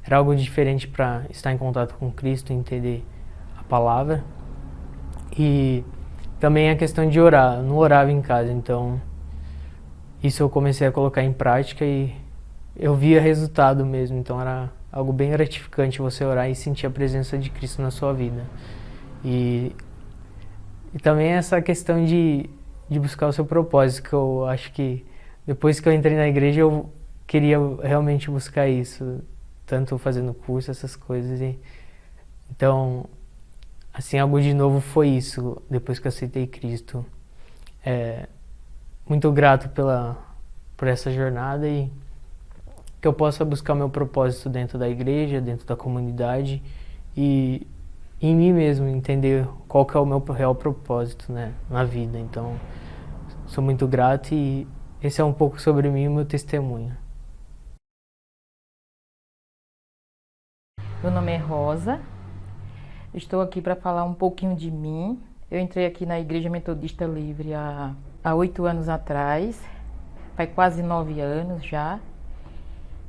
era algo diferente para estar em contato com Cristo, entender a palavra. E também a questão de orar, eu não orava em casa, então isso eu comecei a colocar em prática e eu via resultado mesmo, então era algo bem gratificante você orar e sentir a presença de Cristo na sua vida. E também essa questão de buscar o seu propósito, que eu acho que depois que eu entrei na igreja eu queria realmente buscar isso, tanto fazendo curso, essas coisas. Então, assim, algo de novo foi isso, depois que eu aceitei Cristo. Muito grato por essa jornada e que eu possa buscar o meu propósito dentro da igreja, dentro da comunidade e em mim mesmo, entender qual que é o meu real propósito, né, na vida. Então, sou muito grato e esse é um pouco sobre mim e o meu testemunho. Meu nome é Rosa, estou aqui para falar um pouquinho de mim. Eu entrei aqui na Igreja Metodista Livre há 8 anos atrás, faz quase 9 anos já.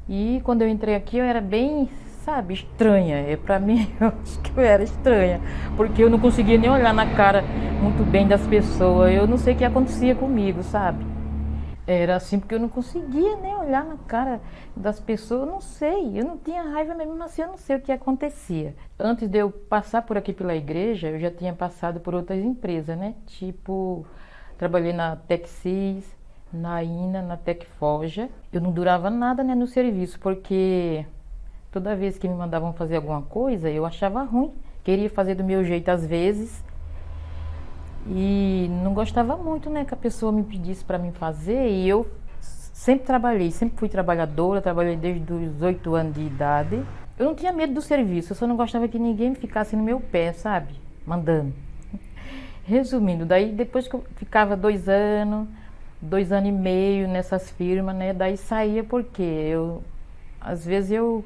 E quando eu entrei aqui eu era bem, sabe, estranha. Para mim, eu acho que eu era estranha, porque eu não conseguia nem olhar na cara muito bem das pessoas. Eu não sei o que acontecia comigo, sabe? Era assim, porque eu não conseguia nem olhar na cara das pessoas, eu não sei, eu não tinha raiva mesmo assim, eu não sei o que acontecia. Antes de eu passar por aqui pela igreja, eu já tinha passado por outras empresas, né? Tipo, trabalhei na Texis, na INA, na Tecforja. Eu não durava nada, né, no serviço, porque toda vez que me mandavam fazer alguma coisa, eu achava ruim. Queria fazer do meu jeito às vezes. E não gostava muito, né, que a pessoa me pedisse para mim fazer. E eu sempre trabalhei, sempre fui trabalhadora, trabalhei desde os 8 anos de idade. Eu não tinha medo do serviço, eu só não gostava que ninguém ficasse no meu pé, sabe, mandando. Resumindo, daí depois que eu ficava 2 anos e meio nessas firmas, né, daí saía porque às vezes eu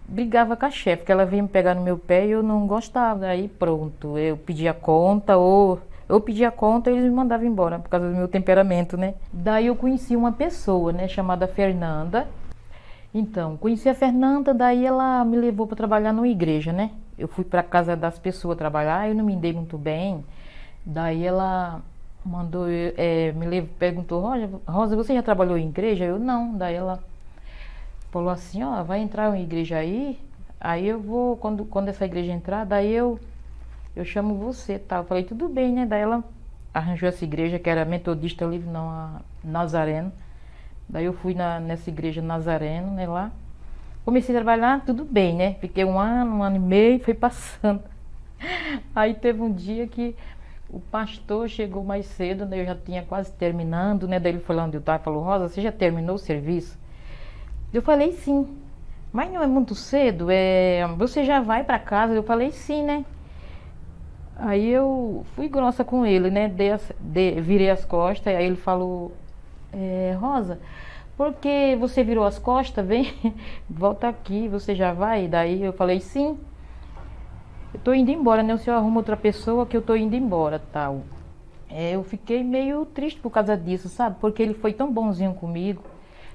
brigava com a chefe, porque ela vinha me pegar no meu pé e eu não gostava. Daí pronto, eu pedia conta ou eu pedia conta e eles me mandavam embora por causa do meu temperamento, né? Daí eu conheci uma pessoa, né, chamada Fernanda. Então, conheci a Fernanda, daí ela me levou para trabalhar numa igreja, né? Eu fui para casa das pessoas trabalhar, eu não me dei muito bem. Daí ela mandou, perguntou, Rosa, você já trabalhou em igreja? Eu não. Daí ela falou assim, ó, vai entrar uma igreja aí eu vou, quando essa igreja entrar, daí eu chamo você, tá? Eu falei, tudo bem, né? Daí ela arranjou essa igreja, que era Metodista Livre, não, a Nazareno. Daí eu fui nessa igreja Nazareno, né, lá. Comecei a trabalhar, tudo bem, né? Fiquei um ano e meio, foi passando. Aí teve um dia que o pastor chegou mais cedo, né? Eu já tinha quase terminando, né? Daí ele foi lá onde eu estava e falou, Rosa, você já terminou o serviço? Eu falei, sim. Mas não é muito cedo? Você já vai para casa? Eu falei, sim, né? Aí eu fui grossa com ele, né? Virei as costas, aí ele falou, Rosa, por que você virou as costas? Vem, volta aqui, você já vai? Daí eu falei, sim. Eu tô indo embora, né? O senhor arruma outra pessoa que eu tô indo embora, tal. Eu fiquei meio triste por causa disso, sabe? Porque ele foi tão bonzinho comigo.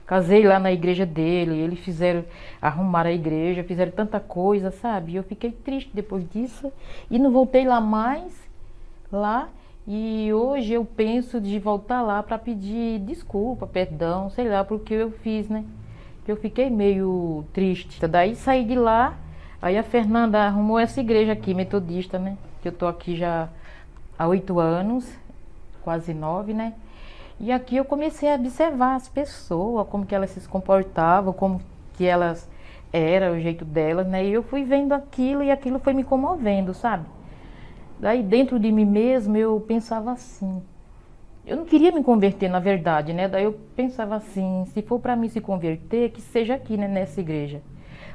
Casei lá na igreja dele, eles arrumaram a igreja, fizeram tanta coisa, sabe? E eu fiquei triste depois disso e não voltei lá mais, e hoje eu penso de voltar lá para pedir desculpa, perdão, sei lá, porque eu fiz, né? Eu fiquei meio triste. Daí saí de lá, aí a Fernanda arrumou essa igreja aqui, metodista, né? Que eu tô aqui já há 8 anos, quase 9, né? E aqui eu comecei a observar as pessoas, como que elas se comportavam, como que elas eram, o jeito delas, né? E eu fui vendo aquilo e aquilo foi me comovendo, sabe? Daí dentro de mim mesmo eu pensava assim, eu não queria me converter na verdade, né? Daí eu pensava assim, se for para mim se converter, que seja aqui, né, nessa igreja.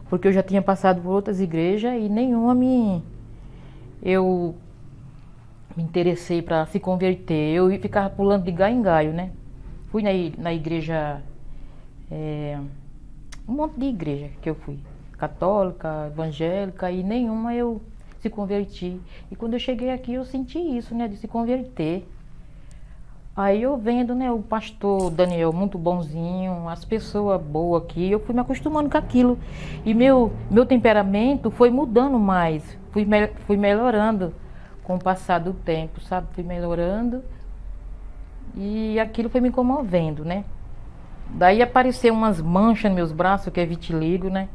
Porque eu já tinha passado por outras igrejas e nenhuma eu me interessei para se converter. Eu ficava pulando de galho em galho, né? Fui na igreja, um monte de igreja que eu fui, católica, evangélica, e nenhuma eu se converti. E quando eu cheguei aqui eu senti isso, né, de se converter. Aí eu vendo, né, o pastor Daniel muito bonzinho, as pessoas boas aqui, eu fui me acostumando com aquilo. E meu temperamento foi mudando mais, fui melhorando com o passar do tempo, sabe? Fui melhorando e aquilo foi me comovendo, né? Daí apareceu umas manchas nos meus braços, que é vitiligo, né?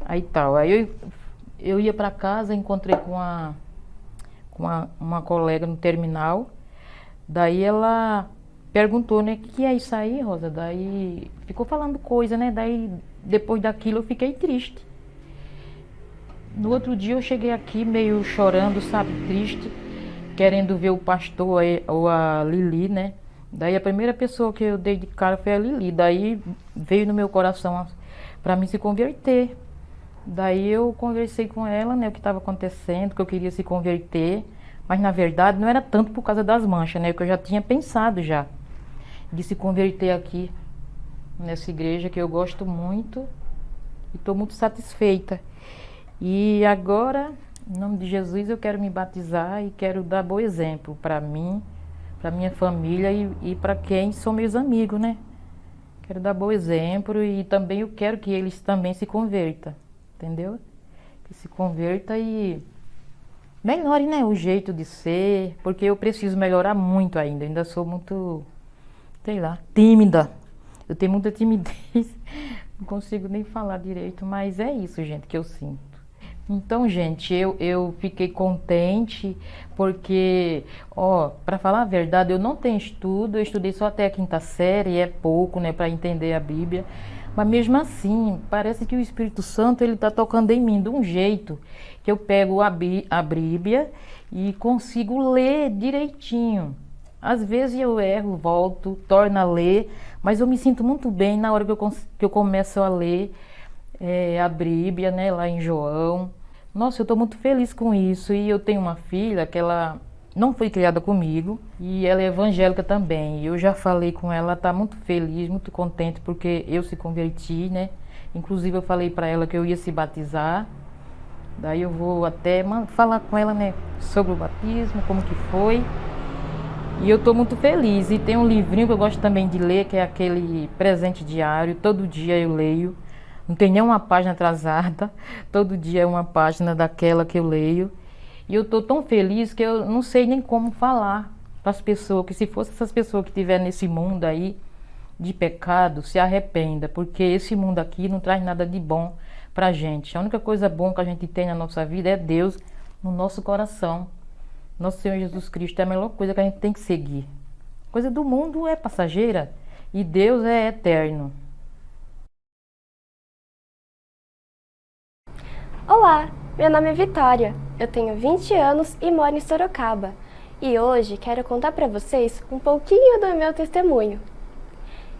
Aí tal. Aí eu ia para casa, encontrei com uma colega no terminal. Daí ela perguntou, né, o que é isso aí, Rosa? Daí ficou falando coisa, né? Daí depois daquilo eu fiquei triste. No outro dia eu cheguei aqui meio chorando, sabe, triste, querendo ver o pastor ou a Lili, né? Daí a primeira pessoa que eu dei de cara foi a Lili. Daí veio no meu coração para mim se converter. Daí eu conversei com ela, né, o que estava acontecendo, que eu queria se converter, mas na verdade não era tanto por causa das manchas, né, que eu já tinha pensado já de se converter aqui nessa igreja que eu gosto muito e estou muito satisfeita. E agora, em nome de Jesus, eu quero me batizar e quero dar bom exemplo para mim, para minha família e para quem são meus amigos, né? Quero dar bom exemplo e também eu quero que eles também se convertam, entendeu? Que se converta e melhore, né, o jeito de ser, porque eu preciso melhorar muito ainda sou muito, sei lá, tímida. Eu tenho muita timidez, não consigo nem falar direito, mas é isso, gente, que eu sinto. Então, gente, eu fiquei contente porque, para falar a verdade, eu não tenho estudo, eu estudei só até a 5ª série, é pouco, né, para entender a Bíblia. Mas mesmo assim, parece que o Espírito Santo, ele está tocando em mim de um jeito que eu pego a Bíblia e consigo ler direitinho. Às vezes eu erro, volto, torno a ler, mas eu me sinto muito bem na hora que eu começo a ler a Bíblia, né, lá em João. Nossa, eu estou muito feliz com isso. E eu tenho uma filha que ela não foi criada comigo e ela é evangélica também. Eu já falei com ela, ela está muito feliz, muito contente porque eu se converti, né? Inclusive eu falei para ela que eu ia se batizar. Daí eu vou até falar com ela, né, sobre o batismo, como que foi. E eu estou muito feliz. E tem um livrinho que eu gosto também de ler, que é aquele presente diário. Todo dia eu leio. Não tem nenhuma página atrasada. Todo dia é uma página daquela que eu leio. E eu estou tão feliz que eu não sei nem como falar para as pessoas, que se fosse essas pessoas que estiverem nesse mundo aí de pecado, se arrependa, porque esse mundo aqui não traz nada de bom para a gente. A única coisa boa que a gente tem na nossa vida é Deus no nosso coração. Nosso Senhor Jesus Cristo é a melhor coisa que a gente tem que seguir. Coisa do mundo é passageira e Deus é eterno. Olá, meu nome é Vitória, eu tenho 20 anos e moro em Sorocaba. E hoje quero contar para vocês um pouquinho do meu testemunho.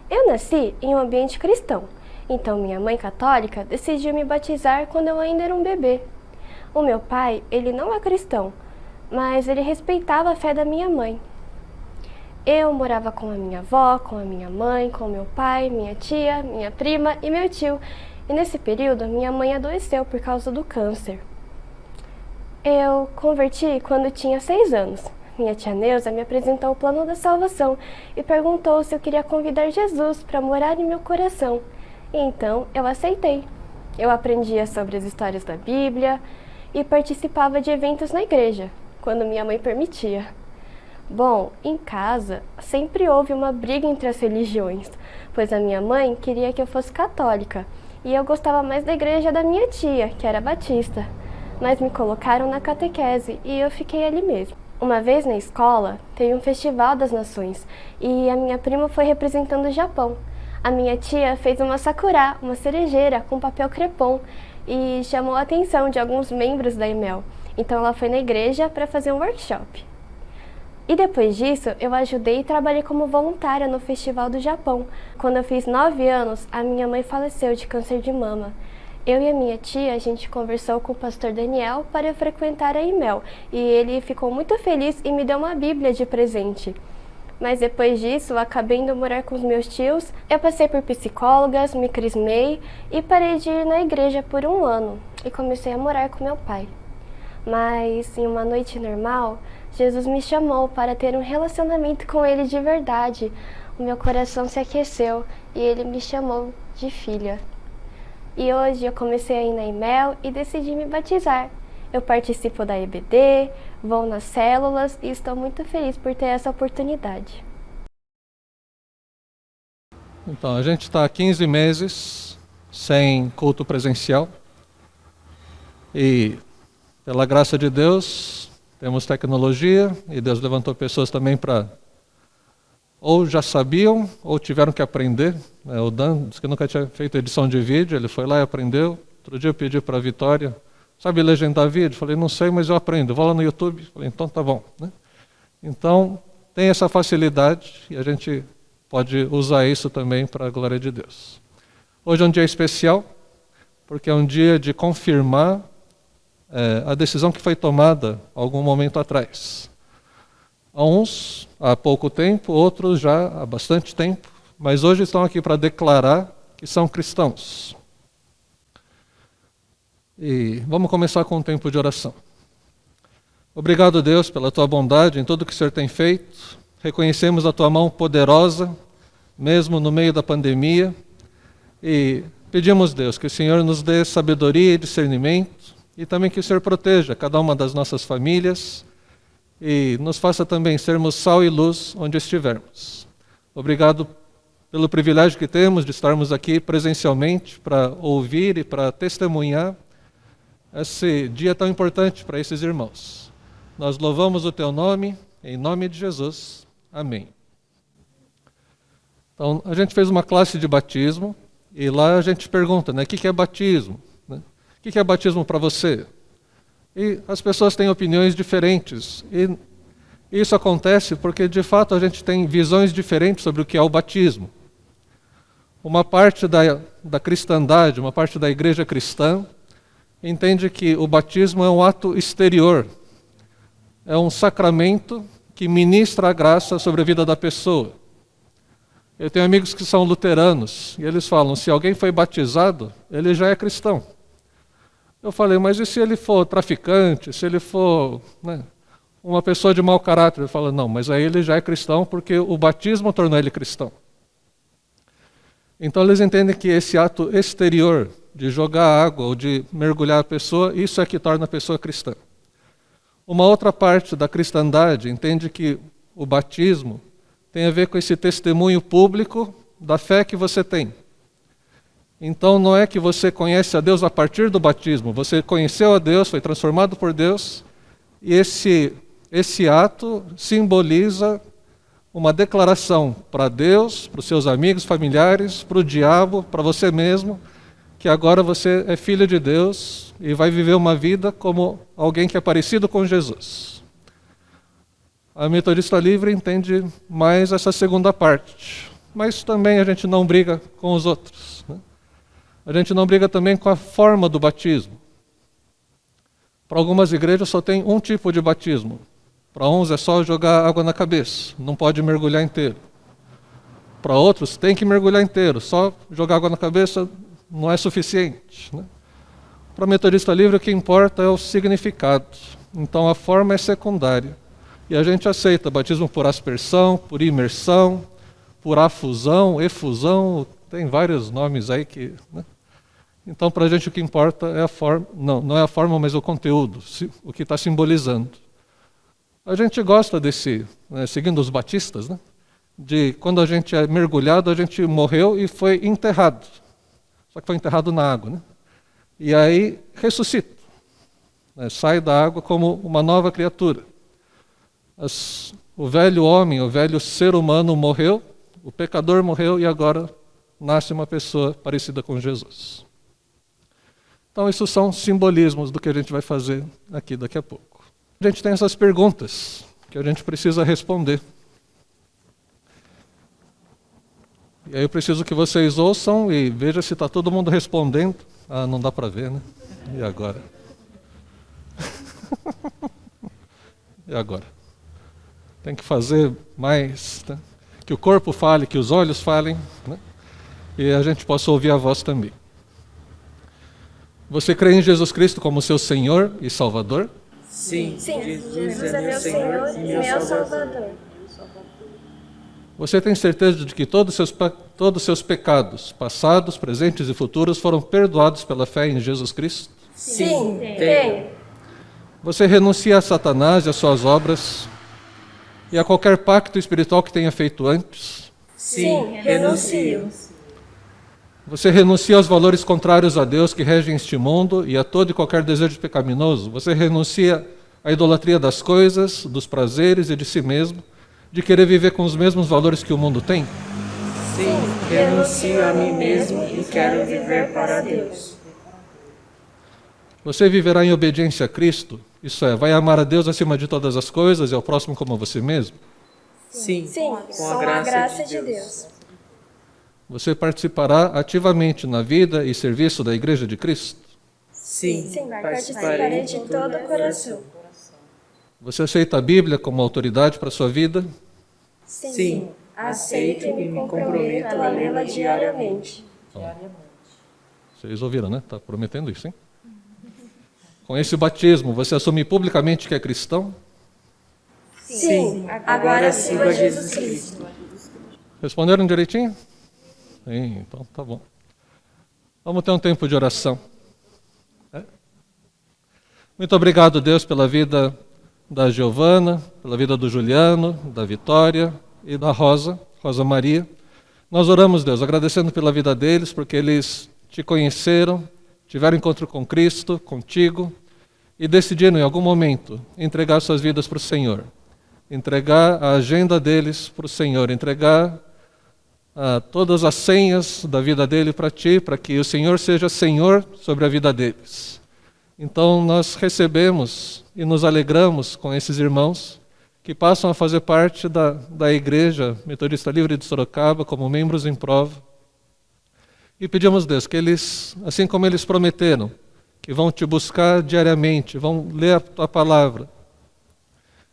Eu nasci em um ambiente cristão, então minha mãe católica decidiu me batizar quando eu ainda era um bebê. O meu pai, ele não é cristão, mas ele respeitava a fé da minha mãe. Eu morava com a minha avó, com a minha mãe, com meu pai, minha tia, minha prima e meu tio. E nesse período, minha mãe adoeceu por causa do câncer. Eu converti quando tinha 6 anos. Minha tia Neuza me apresentou o plano da salvação e perguntou se eu queria convidar Jesus para morar em meu coração. E então eu aceitei. Eu aprendia sobre as histórias da Bíblia e participava de eventos na igreja, quando minha mãe permitia. Bom, em casa sempre houve uma briga entre as religiões, pois a minha mãe queria que eu fosse católica e eu gostava mais da igreja da minha tia, que era batista. Mas me colocaram na catequese e eu fiquei ali mesmo. Uma vez na escola, teve um festival das nações e a minha prima foi representando o Japão. A minha tia fez uma sakura, uma cerejeira com papel crepom e chamou a atenção de alguns membros da EMEL. Então ela foi na igreja para fazer um workshop. E depois disso, eu ajudei e trabalhei como voluntária no Festival do Japão. Quando eu fiz 9 anos, a minha mãe faleceu de câncer de mama. Eu e a minha tia, a gente conversou com o pastor Daniel para frequentar a EMEL. E ele ficou muito feliz e me deu uma Bíblia de presente. Mas depois disso, eu acabei indo morar com os meus tios. Eu passei por psicólogas, me crismei e parei de ir na igreja por 1 ano. E comecei a morar com meu pai. Mas em uma noite normal, Jesus me chamou para ter um relacionamento com Ele de verdade. O meu coração se aqueceu e Ele me chamou de filha. E hoje eu comecei a ir na EMEL e decidi me batizar. Eu participo da EBD, vou nas células e estou muito feliz por ter essa oportunidade. Então, a gente está há 15 meses sem culto presencial e, pela graça de Deus, temos tecnologia e Deus levantou pessoas também para ou já sabiam, ou tiveram que aprender. O Dan disse que nunca tinha feito edição de vídeo, ele foi lá e aprendeu. Outro dia eu pedi para a Vitória, sabe legendar vídeo? Falei, não sei, mas eu aprendo. Eu vou lá no YouTube. Falei, então tá bom. Né? Então, tem essa facilidade e a gente pode usar isso também para a glória de Deus. Hoje é um dia especial, porque é um dia de confirmar a decisão que foi tomada algum momento atrás. Uns há pouco tempo, outros já há bastante tempo, mas hoje estão aqui para declarar que são cristãos. E vamos começar com um tempo de oração. Obrigado, Deus, pela Tua bondade em tudo que o Senhor tem feito. Reconhecemos a Tua mão poderosa, mesmo no meio da pandemia. E pedimos, Deus, que o Senhor nos dê sabedoria e discernimento e também que o Senhor proteja cada uma das nossas famílias e nos faça também sermos sal e luz onde estivermos. Obrigado pelo privilégio que temos de estarmos aqui presencialmente para ouvir e para testemunhar esse dia tão importante para esses irmãos. Nós louvamos o Teu nome, em nome de Jesus. Amém. Então, a gente fez uma classe de batismo e lá a gente pergunta, né, o que é batismo? Né? O que é batismo para você? E as pessoas têm opiniões diferentes. E isso acontece porque, de fato, a gente tem visões diferentes sobre o que é o batismo. Uma parte da cristandade, uma parte da igreja cristã, entende que o batismo é um ato exterior. É um sacramento que ministra a graça sobre a vida da pessoa. Eu tenho amigos que são luteranos, e eles falam, se alguém foi batizado, ele já é cristão. Eu falei, mas e se ele for traficante, se ele for uma pessoa de mau caráter? Ele fala, não, mas aí ele já é cristão porque o batismo tornou ele cristão. Então eles entendem que esse ato exterior de jogar água ou de mergulhar a pessoa, isso é que torna a pessoa cristã. Uma outra parte da cristandade entende que o batismo tem a ver com esse testemunho público da fé que você tem. Então não é que você conhece a Deus a partir do batismo, você conheceu a Deus, foi transformado por Deus, e esse ato simboliza uma declaração para Deus, para os seus amigos, familiares, para o diabo, para você mesmo, que agora você é filho de Deus e vai viver uma vida como alguém que é parecido com Jesus. A Metodista Livre entende mais essa segunda parte, mas também a gente não briga com os outros. Né? A gente não briga também com a forma do batismo. Para algumas igrejas só tem um tipo de batismo. Para uns é só jogar água na cabeça, não pode mergulhar inteiro. Para outros tem que mergulhar inteiro, só jogar água na cabeça não é suficiente. Né? Para a Metodista Livre o que importa é o significado. Então a forma é secundária. E a gente aceita batismo por aspersão, por imersão, por afusão, efusão, tem vários nomes aí que... Né? Então para a gente o que importa é a forma, não é a forma, mas o conteúdo, o que está simbolizando. A gente gosta desse, seguindo os batistas, né? De quando a gente é mergulhado, a gente morreu e foi enterrado. Só que foi enterrado na água, né? E aí ressuscita. Sai da água como uma nova criatura. O velho homem, o velho ser humano morreu, o pecador morreu e agora nasce uma pessoa parecida com Jesus. Então isso são simbolismos do que a gente vai fazer aqui daqui a pouco. A gente tem essas perguntas que a gente precisa responder. E aí eu preciso que vocês ouçam e vejam se está todo mundo respondendo. Ah, não dá para ver, né? E agora? E agora? Tem que fazer mais, né? Que o corpo fale, que os olhos falem, né? E a gente possa ouvir a voz também. Você crê em Jesus Cristo como seu Senhor e Salvador? Sim, Jesus é meu Senhor e meu Salvador. Você tem certeza de que todos os seus pecados, passados, presentes e futuros, foram perdoados pela fé em Jesus Cristo? Sim, tenho. Você renuncia a Satanás e às suas obras e a qualquer pacto espiritual que tenha feito antes? Sim, renuncio. Você renuncia aos valores contrários a Deus que regem este mundo e a todo e qualquer desejo pecaminoso? Você renuncia à idolatria das coisas, dos prazeres e de si mesmo de querer viver com os mesmos valores que o mundo tem? Sim, renuncio a mim mesmo e quero viver para Deus. Você viverá em obediência a Cristo? Isso é, vai amar a Deus acima de todas as coisas e ao próximo como a você mesmo? Sim, com a graça de Deus. Você participará ativamente na vida e serviço da Igreja de Cristo? Sim, participarei de todo o coração. Você aceita a Bíblia como autoridade para a sua vida? Sim, aceito e me comprometo a lê-la diariamente. Vocês ouviram, né? Está prometendo isso, hein? Com esse batismo, você assume publicamente que é cristão? Sim, agora sigo a Jesus Cristo. Responderam direitinho? Sim, então tá bom. Vamos ter um tempo de oração. Muito obrigado, Deus, pela vida da Giovana, pela vida do Juliano, da Vitória e da Rosa Maria. Nós oramos, Deus, agradecendo pela vida deles, porque eles te conheceram, tiveram encontro com Cristo, contigo, e decidiram em algum momento entregar suas vidas para o Senhor. Entregar a agenda deles para o Senhor, entregar todas as senhas da vida dele para ti, para que o Senhor seja Senhor sobre a vida deles. Então nós recebemos e nos alegramos com esses irmãos que passam a fazer parte da Igreja Metodista Livre de Sorocaba como membros em prova. E pedimos, Deus, que eles, assim como eles prometeram, que vão te buscar diariamente, vão ler a tua palavra,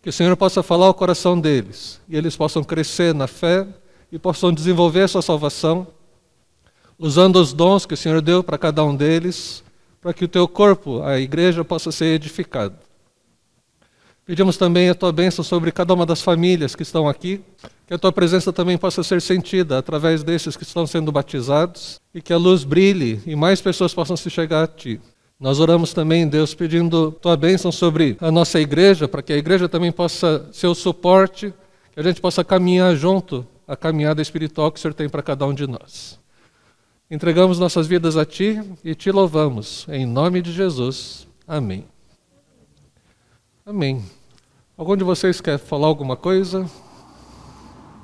que o Senhor possa falar ao coração deles e eles possam crescer na fé e possam desenvolver a sua salvação, usando os dons que o Senhor deu para cada um deles, para que o teu corpo, a igreja, possa ser edificado. Pedimos também a tua bênção sobre cada uma das famílias que estão aqui, que a tua presença também possa ser sentida através desses que estão sendo batizados e que a luz brilhe e mais pessoas possam se chegar a ti. Nós oramos também, Deus, pedindo tua bênção sobre a nossa igreja, para que a igreja também possa ser o suporte, que a gente possa caminhar junto a caminhada espiritual que o Senhor tem para cada um de nós. Entregamos nossas vidas a ti e te louvamos. Em nome de Jesus. Amém. Amém. Algum de vocês quer falar alguma coisa?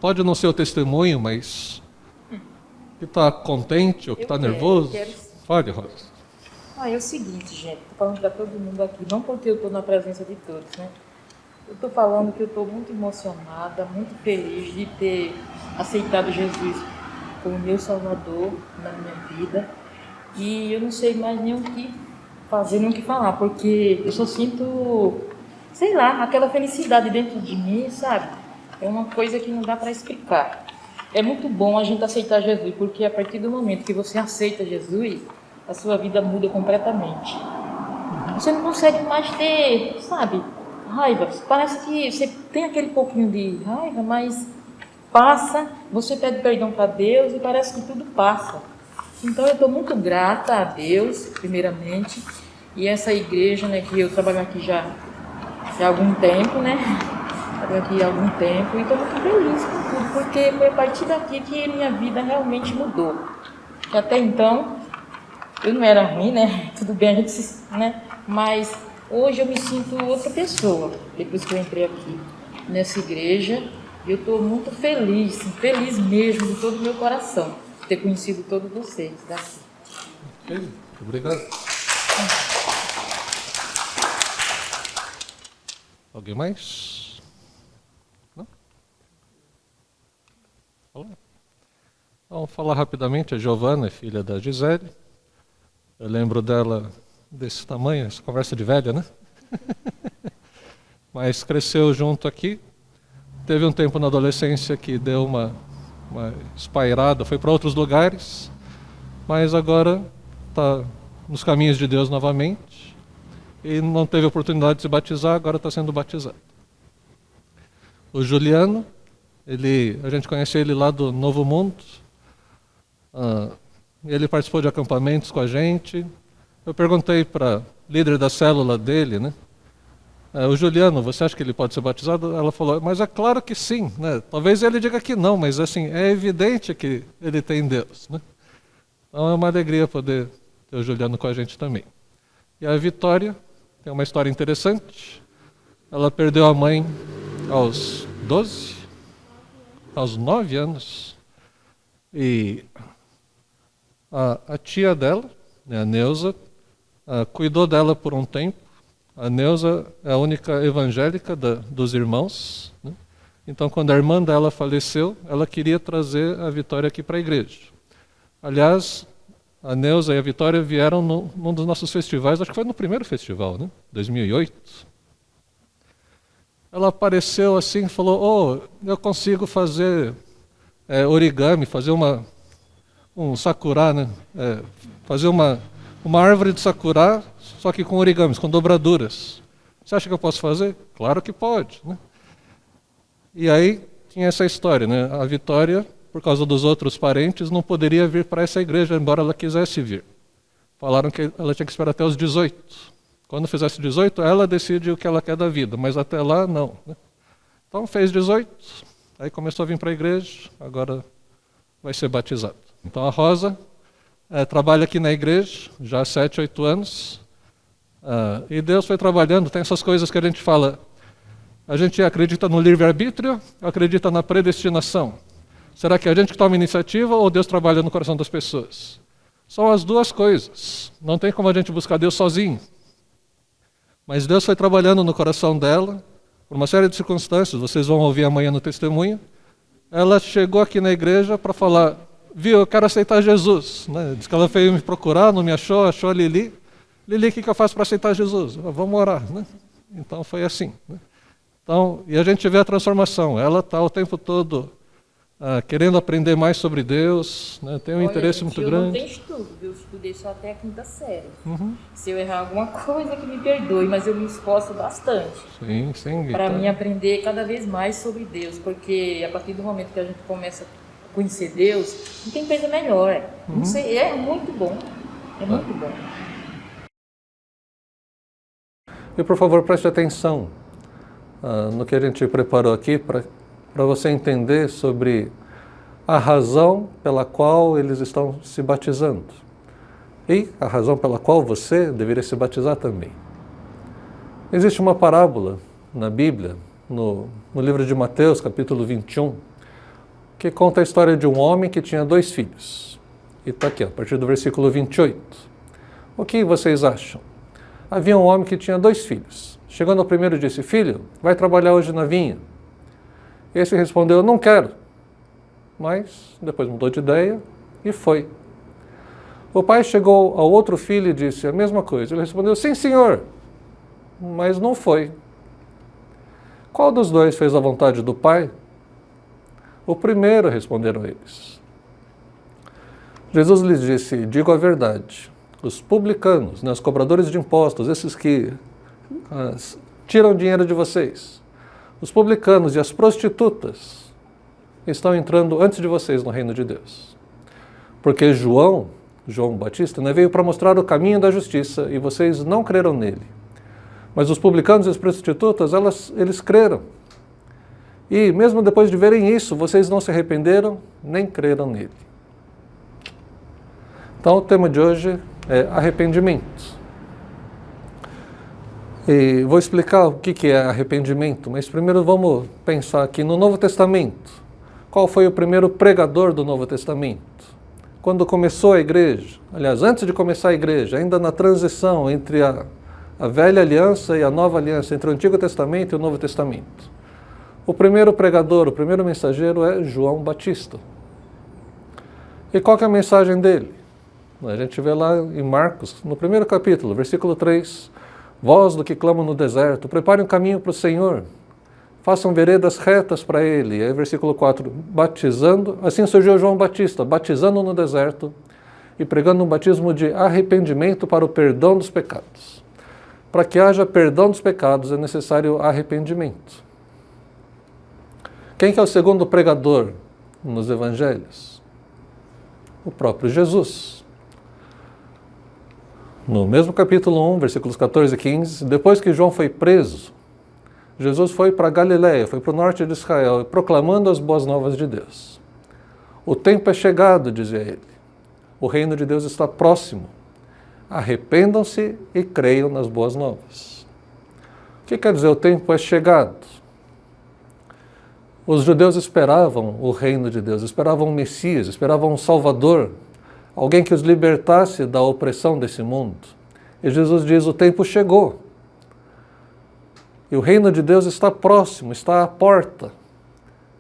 Pode não ser o testemunho, mas que está contente ou que está nervoso? Fale, Rosa. É o seguinte, gente, estou falando para todo mundo aqui, não porque eu estou na presença de todos, né? Eu estou falando que eu estou muito emocionada, muito feliz de ter aceitado Jesus como meu Salvador na minha vida. E eu não sei mais nem o que fazer, nem o que falar, porque eu só sinto, sei lá, aquela felicidade dentro de mim, sabe? É uma coisa que não dá para explicar. É muito bom a gente aceitar Jesus, porque a partir do momento que você aceita Jesus, a sua vida muda completamente. Você não consegue mais ter, sabe, raiva. Parece que você tem aquele pouquinho de raiva, mas passa, você pede perdão para Deus e parece que tudo passa. Então eu estou muito grata a Deus, primeiramente, e essa igreja, né, que eu trabalho aqui já há algum tempo, né? Trabalho aqui há algum tempo e estou muito feliz com tudo, porque foi a partir daqui que minha vida realmente mudou. E até então eu não era ruim, né? Tudo bem, a gente né? Mas hoje eu me sinto outra pessoa, depois que eu entrei aqui nessa igreja. E eu estou muito feliz, feliz mesmo, de todo o meu coração, de ter conhecido todos vocês daqui. Okay. Obrigado. Alguém mais? Não? Vamos falar rapidamente. A Giovana é filha da Gisele. Eu lembro dela desse tamanho, essa conversa de velha, né? Mas cresceu junto aqui. Teve um tempo na adolescência que deu uma espairada, foi para outros lugares, mas agora está nos caminhos de Deus novamente e não teve oportunidade de se batizar, agora está sendo batizado. O Juliano, a gente conhece ele lá do Novo Mundo, ele participou de acampamentos com a gente. Eu perguntei para o líder da célula dele, né? O Juliano, você acha que ele pode ser batizado? Ela falou, mas é claro que sim, né? Talvez ele diga que não, mas assim, é evidente que ele tem Deus, né? Então é uma alegria poder ter o Juliano com a gente também. E a Vitória tem uma história interessante. Ela perdeu a mãe aos 12, aos 9 anos. E a tia dela, né, a Neuza, cuidou dela por um tempo. A Neuza é a única evangélica dos irmãos, né? Então, quando a irmã dela faleceu, ela queria trazer a Vitória aqui para a igreja. Aliás, a Neuza e a Vitória vieram num dos nossos festivais, acho que foi no primeiro festival, né? 2008. Ela apareceu assim e falou, eu consigo fazer origami, fazer um sakura, né? Fazer uma árvore de sakura, só que com origamis, com dobraduras. Você acha que eu posso fazer? Claro que pode, né? E aí tinha essa história, né? A Vitória, por causa dos outros parentes, não poderia vir para essa igreja, embora ela quisesse vir. Falaram que ela tinha que esperar até os 18. Quando fizesse 18, ela decide o que ela quer da vida, mas até lá, não, né? Então fez 18, aí começou a vir para a igreja, agora vai ser batizado. Então a Rosa trabalha aqui na igreja, já há 7, 8 anos, e Deus foi trabalhando, tem essas coisas que a gente fala, a gente acredita no livre-arbítrio, acredita na predestinação. Será que é a gente que toma iniciativa ou Deus trabalha no coração das pessoas? São as duas coisas. Não tem como a gente buscar Deus sozinho. Mas Deus foi trabalhando no coração dela, por uma série de circunstâncias, vocês vão ouvir amanhã no testemunho. Ela chegou aqui na igreja para falar, eu quero aceitar Jesus, né? Diz que ela veio me procurar, não me achou a Lili. Lili, o que eu faço para aceitar Jesus? Vamos orar, né? Então foi assim, né? Então, e a gente vê a transformação. Ela está o tempo todo querendo aprender mais sobre Deus, né? Tem um interesse muito grande. Eu não tenho estudo, eu estudei só até a 5ª série. Se eu errar alguma coisa, que me perdoe, mas eu me esforço bastante. Sim. Para mim aprender cada vez mais sobre Deus, porque a partir do momento que a gente começa a conhecer Deus, não tem coisa melhor. Não sei, é muito bom. É muito bom. E por favor, preste atenção no que a gente preparou aqui para você entender sobre a razão pela qual eles estão se batizando e a razão pela qual você deveria se batizar também. Existe uma parábola na Bíblia, no livro de Mateus, capítulo 21, que conta a história de um homem que tinha 2 filhos. E está aqui, a partir do versículo 28. O que vocês acham? Havia um homem que tinha 2 filhos. Chegando ao primeiro, disse, filho, vai trabalhar hoje na vinha. Esse respondeu, não quero. Mas depois mudou de ideia e foi. O pai chegou ao outro filho e disse a mesma coisa. Ele respondeu, sim, senhor, mas não foi. Qual dos 2 fez a vontade do pai? O primeiro, responderam eles. Jesus lhes disse, digo a verdade, os publicanos, os cobradores de impostos, esses que tiram dinheiro de vocês, os publicanos e as prostitutas estão entrando antes de vocês no reino de Deus. Porque João Batista, veio para mostrar o caminho da justiça e vocês não creram nele. Mas os publicanos e as prostitutas, eles creram. E mesmo depois de verem isso, vocês não se arrependeram nem creram nele. Então o tema de hoje é arrependimento. E vou explicar o que é arrependimento, mas primeiro vamos pensar aqui no Novo Testamento. Qual foi o primeiro pregador do Novo Testamento? Quando começou a igreja, aliás, antes de começar a igreja, ainda na transição entre a velha aliança e a nova aliança, entre o Antigo Testamento e o Novo Testamento. O primeiro pregador, o primeiro mensageiro é João Batista. E qual que é a mensagem dele? A gente vê lá em Marcos, no primeiro capítulo, versículo 3, vós do que clamam no deserto, preparem um caminho para o Senhor, façam veredas retas para Ele. E aí, versículo 4, batizando, assim surgiu João Batista, batizando no deserto e pregando um batismo de arrependimento para o perdão dos pecados. Para que haja perdão dos pecados é necessário arrependimento. Quem que é o segundo pregador nos evangelhos? O próprio Jesus. No mesmo capítulo 1, versículos 14 e 15, depois que João foi preso, Jesus foi para Galiléia, foi para o norte de Israel, proclamando as boas novas de Deus. O tempo é chegado, dizia ele. O reino de Deus está próximo. Arrependam-se e creiam nas boas novas. O que quer dizer o tempo é chegado? Os judeus esperavam o reino de Deus, esperavam um Messias, esperavam um Salvador, alguém que os libertasse da opressão desse mundo. E Jesus diz, o tempo chegou. E o reino de Deus está próximo, está à porta.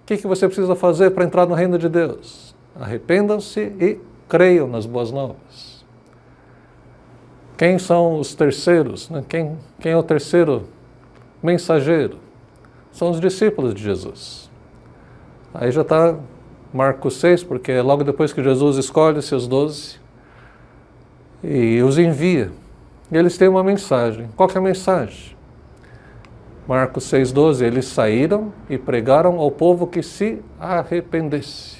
O que você precisa fazer para entrar no reino de Deus? Arrependam-se e creiam nas boas novas. Quem são os terceiros? Quem é o terceiro mensageiro? São os discípulos de Jesus. Aí já está Marcos 6, porque é logo depois que Jesus escolhe seus 12 e os envia. E eles têm uma mensagem. Qual que é a mensagem? Marcos 6,12, eles saíram e pregaram ao povo que se arrependesse.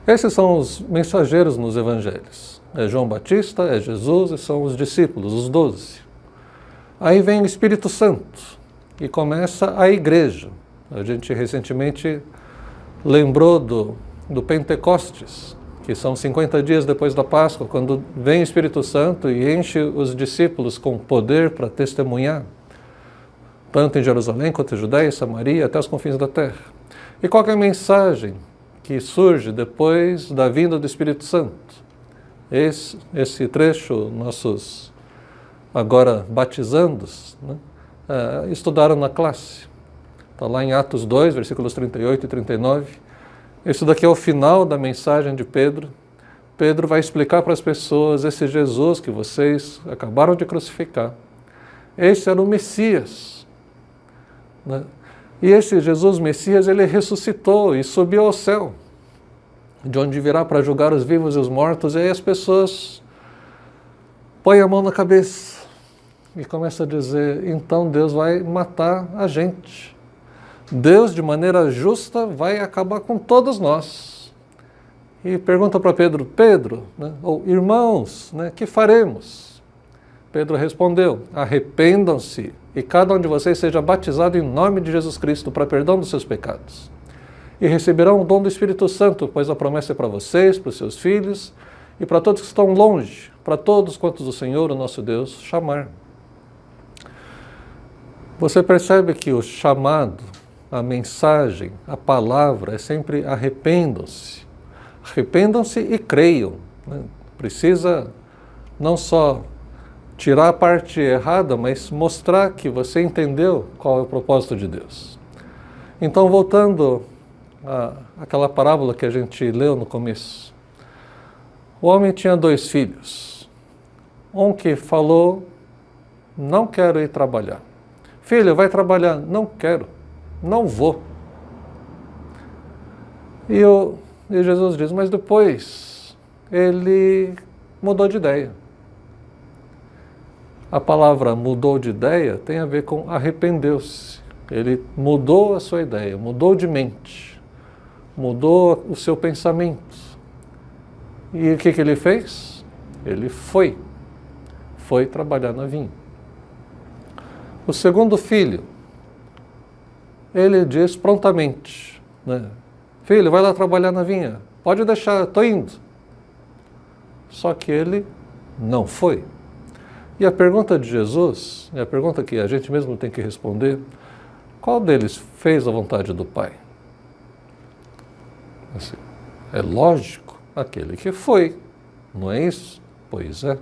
Esses são os mensageiros nos evangelhos. É João Batista, é Jesus e são os discípulos, os 12. Aí vem o Espírito Santo e começa a igreja. A gente recentemente lembrou do Pentecostes, que são 50 dias depois da Páscoa, quando vem o Espírito Santo e enche os discípulos com poder para testemunhar, tanto em Jerusalém quanto em Judéia, Samaria, até os confins da terra. E qual é a mensagem que surge depois da vinda do Espírito Santo? Esse trecho, nossos agora batizandos, estudaram na classe. Está lá em Atos 2, versículos 38 e 39. Isso daqui é o final da mensagem de Pedro. Pedro vai explicar para as pessoas, esse Jesus que vocês acabaram de crucificar, esse era o Messias. E esse Jesus Messias, ele ressuscitou e subiu ao céu, de onde virá para julgar os vivos e os mortos. E aí as pessoas põem a mão na cabeça e começam a dizer, então Deus vai matar a gente. Deus, de maneira justa, vai acabar com todos nós. E pergunta para Pedro, ou irmãos, que faremos? Pedro respondeu, arrependam-se e cada um de vocês seja batizado em nome de Jesus Cristo para perdão dos seus pecados. E receberão o dom do Espírito Santo, pois a promessa é para vocês, para os seus filhos e para todos que estão longe, para todos quantos o Senhor, o nosso Deus, chamar. Você percebe que o chamado, a mensagem, a palavra é sempre arrependam-se. Arrependam-se e creiam. Precisa não só tirar a parte errada, mas mostrar que você entendeu qual é o propósito de Deus. Então, voltando àquela parábola que a gente leu no começo. O homem tinha 2 filhos. Um que falou, não quero ir trabalhar. Filho, vai trabalhar. Não quero. Não vou. E Jesus diz, mas depois ele mudou de ideia. A palavra mudou de ideia tem a ver com arrependeu-se. Ele mudou a sua ideia, mudou de mente, mudou o seu pensamento. E o que ele fez? Ele foi trabalhar na vinha. O segundo filho, ele diz prontamente, filho, vai lá trabalhar na vinha, pode deixar, estou indo. Só que ele não foi. E a pergunta de Jesus, e a pergunta que a gente mesmo tem que responder, qual deles fez a vontade do Pai? Assim, é lógico, aquele que foi, não é isso? Pois é.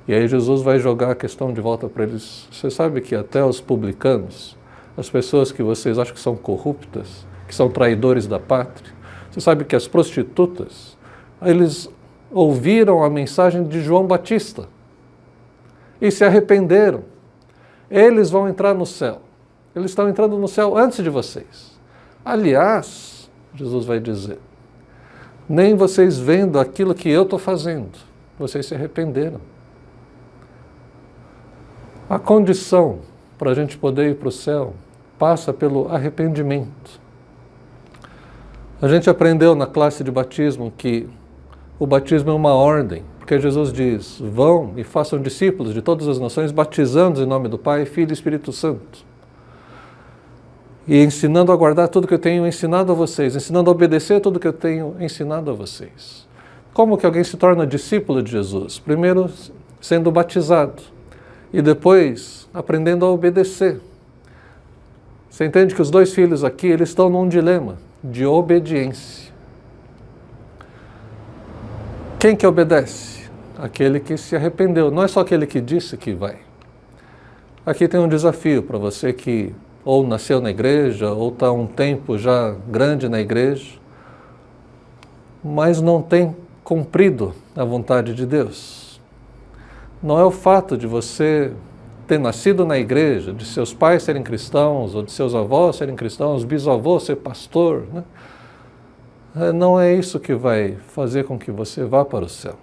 E aí Jesus vai jogar a questão de volta para eles. Você sabe que até os publicanos, as pessoas que vocês acham que são corruptas, que são traidores da pátria, você sabe que as prostitutas, eles ouviram a mensagem de João Batista e se arrependeram. Eles vão entrar no céu. Eles estão entrando no céu antes de vocês. Aliás, Jesus vai dizer, nem vocês vendo aquilo que eu estou fazendo, vocês se arrependeram. A condição para a gente poder ir para o céu passa pelo arrependimento. A gente aprendeu na classe de batismo que o batismo é uma ordem, porque Jesus diz, vão e façam discípulos de todas as nações, batizando-os em nome do Pai, Filho e Espírito Santo. E ensinando a guardar tudo que eu tenho ensinado a vocês, ensinando a obedecer tudo que eu tenho ensinado a vocês. Como que alguém se torna discípulo de Jesus? Primeiro, sendo batizado. E depois, aprendendo a obedecer. Você entende que os dois filhos aqui, eles estão num dilema de obediência. Quem que obedece? Aquele que se arrependeu, não é só aquele que disse que vai. Aqui tem um desafio para você que ou nasceu na igreja, ou está um tempo já grande na igreja, mas não tem cumprido a vontade de Deus. Não é o fato de você ter nascido na igreja, de seus pais serem cristãos, ou de seus avós serem cristãos, bisavô ser pastor, né? Não é isso que vai fazer com que você vá para o céu.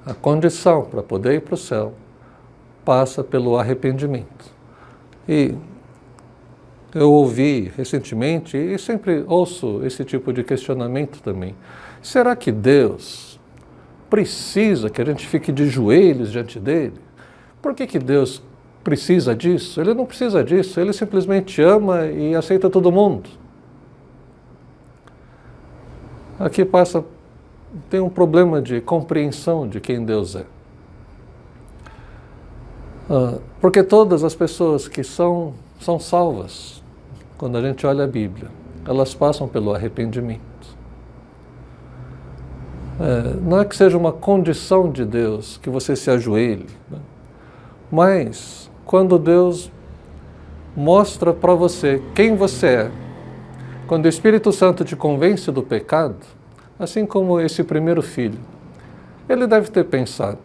A condição para poder ir para o céu passa pelo arrependimento. E eu ouvi recentemente, e sempre ouço esse tipo de questionamento também, será que Deus precisa que a gente fique de joelhos diante dele? Por que Deus precisa disso? Ele não precisa disso, ele simplesmente ama e aceita todo mundo. Aqui tem um problema de compreensão de quem Deus é. Porque todas as pessoas que são salvas, quando a gente olha a Bíblia, elas passam pelo arrependimento. Não é que seja uma condição de Deus que você se ajoelhe, né? Mas quando Deus mostra para você quem você é, quando o Espírito Santo te convence do pecado, assim como esse primeiro filho, ele deve ter pensado,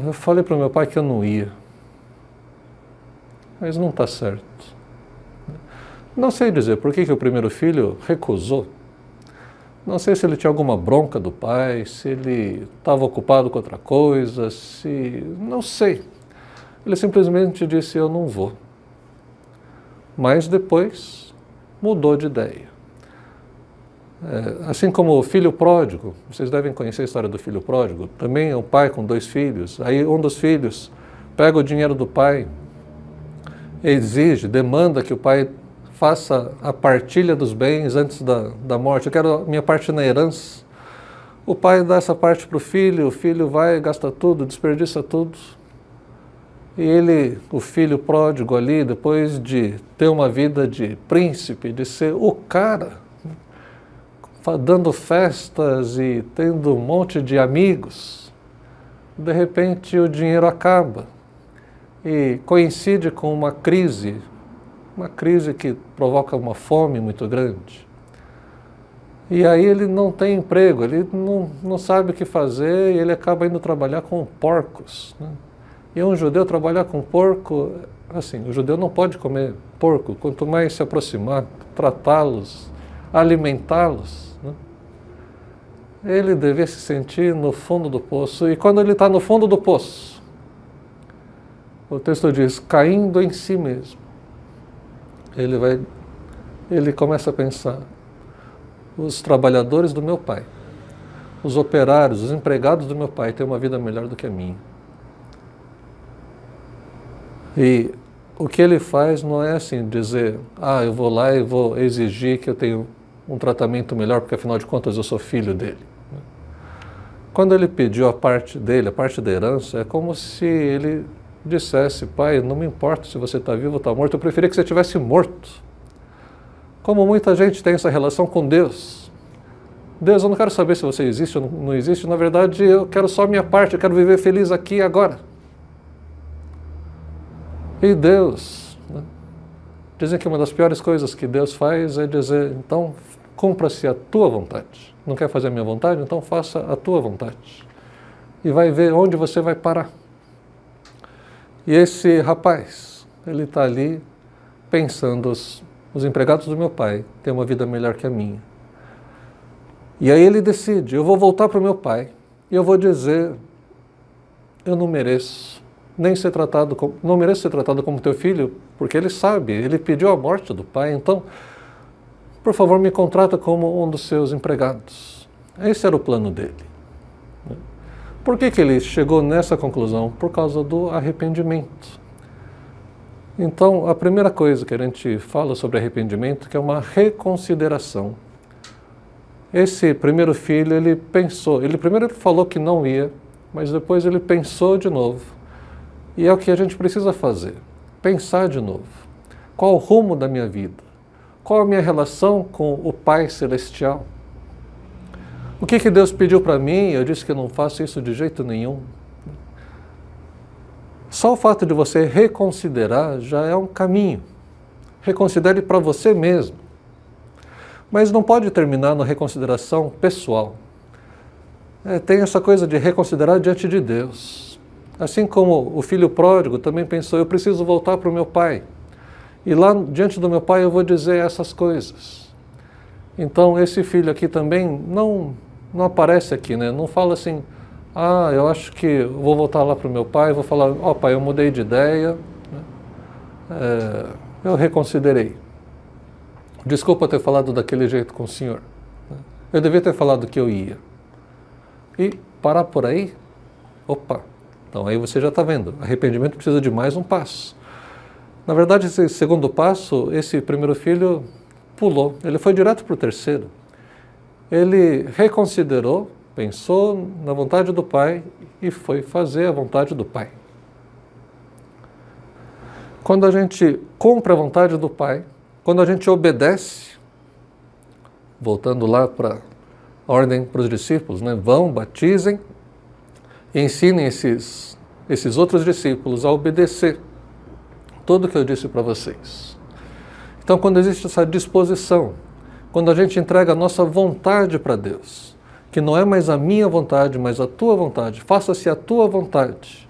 eu falei para o meu pai que eu não ia, mas não está certo. Não sei dizer por que o primeiro filho recusou. Não sei se ele tinha alguma bronca do pai, se ele estava ocupado com outra coisa, não sei. Ele simplesmente disse, eu não vou. Mas depois mudou de ideia. Assim como o filho pródigo, vocês devem conhecer a história do filho pródigo, também é um pai com 2 filhos, aí um dos filhos pega o dinheiro do pai, demanda que o pai faça a partilha dos bens antes da morte, eu quero a minha parte na herança. O pai dá essa parte para o filho vai, gasta tudo, desperdiça tudo. E o filho pródigo ali, depois de ter uma vida de príncipe, de ser o cara, dando festas e tendo um monte de amigos, de repente o dinheiro acaba e coincide com uma crise que provoca uma fome muito grande. E aí ele não tem emprego, ele não sabe o que fazer e ele acaba indo trabalhar com porcos, né? E um judeu trabalhar com porco, assim, o judeu não pode comer porco, quanto mais se aproximar, tratá-los, alimentá-los, né? Ele devia se sentir no fundo do poço, e quando ele está no fundo do poço, o texto diz, caindo em si mesmo, ele começa a pensar, os trabalhadores do meu pai, os operários, os empregados do meu pai têm uma vida melhor do que a minha. E o que ele faz não é assim dizer, eu vou lá e vou exigir que eu tenha um tratamento melhor, porque afinal de contas eu sou filho dele. Quando ele pediu a parte dele, a parte da herança, é como se ele dissesse, pai, não me importa se você está vivo ou está morto, eu preferia que você estivesse morto. Como muita gente tem essa relação com Deus. Deus, eu não quero saber se você existe ou não existe, na verdade eu quero só a minha parte, eu quero viver feliz aqui e agora. E Deus, né? Dizem que uma das piores coisas que Deus faz é dizer, então cumpra-se a tua vontade. Não quer fazer a minha vontade? Então faça a tua vontade. E vai ver onde você vai parar. E esse rapaz, ele está ali pensando, os empregados do meu pai têm uma vida melhor que a minha. E aí ele decide, eu vou voltar para o meu pai e eu vou dizer, eu não mereço não mereço ser tratado como teu filho, porque ele sabe, ele pediu a morte do pai, então, por favor, me contrata como um dos seus empregados. Esse era o plano dele. Por que ele chegou nessa conclusão? Por causa do arrependimento. Então, a primeira coisa que a gente fala sobre arrependimento, que é uma reconsideração. Esse primeiro filho, ele pensou, ele primeiro falou que não ia, mas depois ele pensou de novo. E é o que a gente precisa fazer. pensar de novo. Qual o rumo da minha vida? Qual a minha relação com o Pai Celestial? O que Deus pediu para mim? Eu disse que eu não faço isso de jeito nenhum. Só o fato de você reconsiderar já é um caminho. Reconsidere para você mesmo. Mas não pode terminar na reconsideração pessoal. Tem essa coisa de reconsiderar diante de Deus. Assim como o filho pródigo também pensou, eu preciso voltar para o meu pai. E lá diante do meu pai eu vou dizer essas coisas. Então esse filho aqui também não aparece aqui, né? Não fala assim, eu acho que eu vou voltar lá para o meu pai, vou falar, pai, eu mudei de ideia, né? Eu reconsiderei. Desculpa ter falado daquele jeito com o senhor. Eu devia ter falado que eu ia. E parar por aí? Então aí você já está vendo, arrependimento precisa de mais um passo. Na verdade, esse segundo passo, esse primeiro filho pulou, ele foi direto para o terceiro. Ele reconsiderou, pensou na vontade do pai e foi fazer a vontade do pai. Quando a gente cumpre a vontade do pai, quando a gente obedece, voltando lá para a ordem para os discípulos, né? Vão, batizem e ensinem esses outros discípulos a obedecer tudo que eu disse para vocês. Então, quando existe essa disposição, quando a gente entrega a nossa vontade para Deus, que não é mais a minha vontade, mas a tua vontade, faça-se a tua vontade,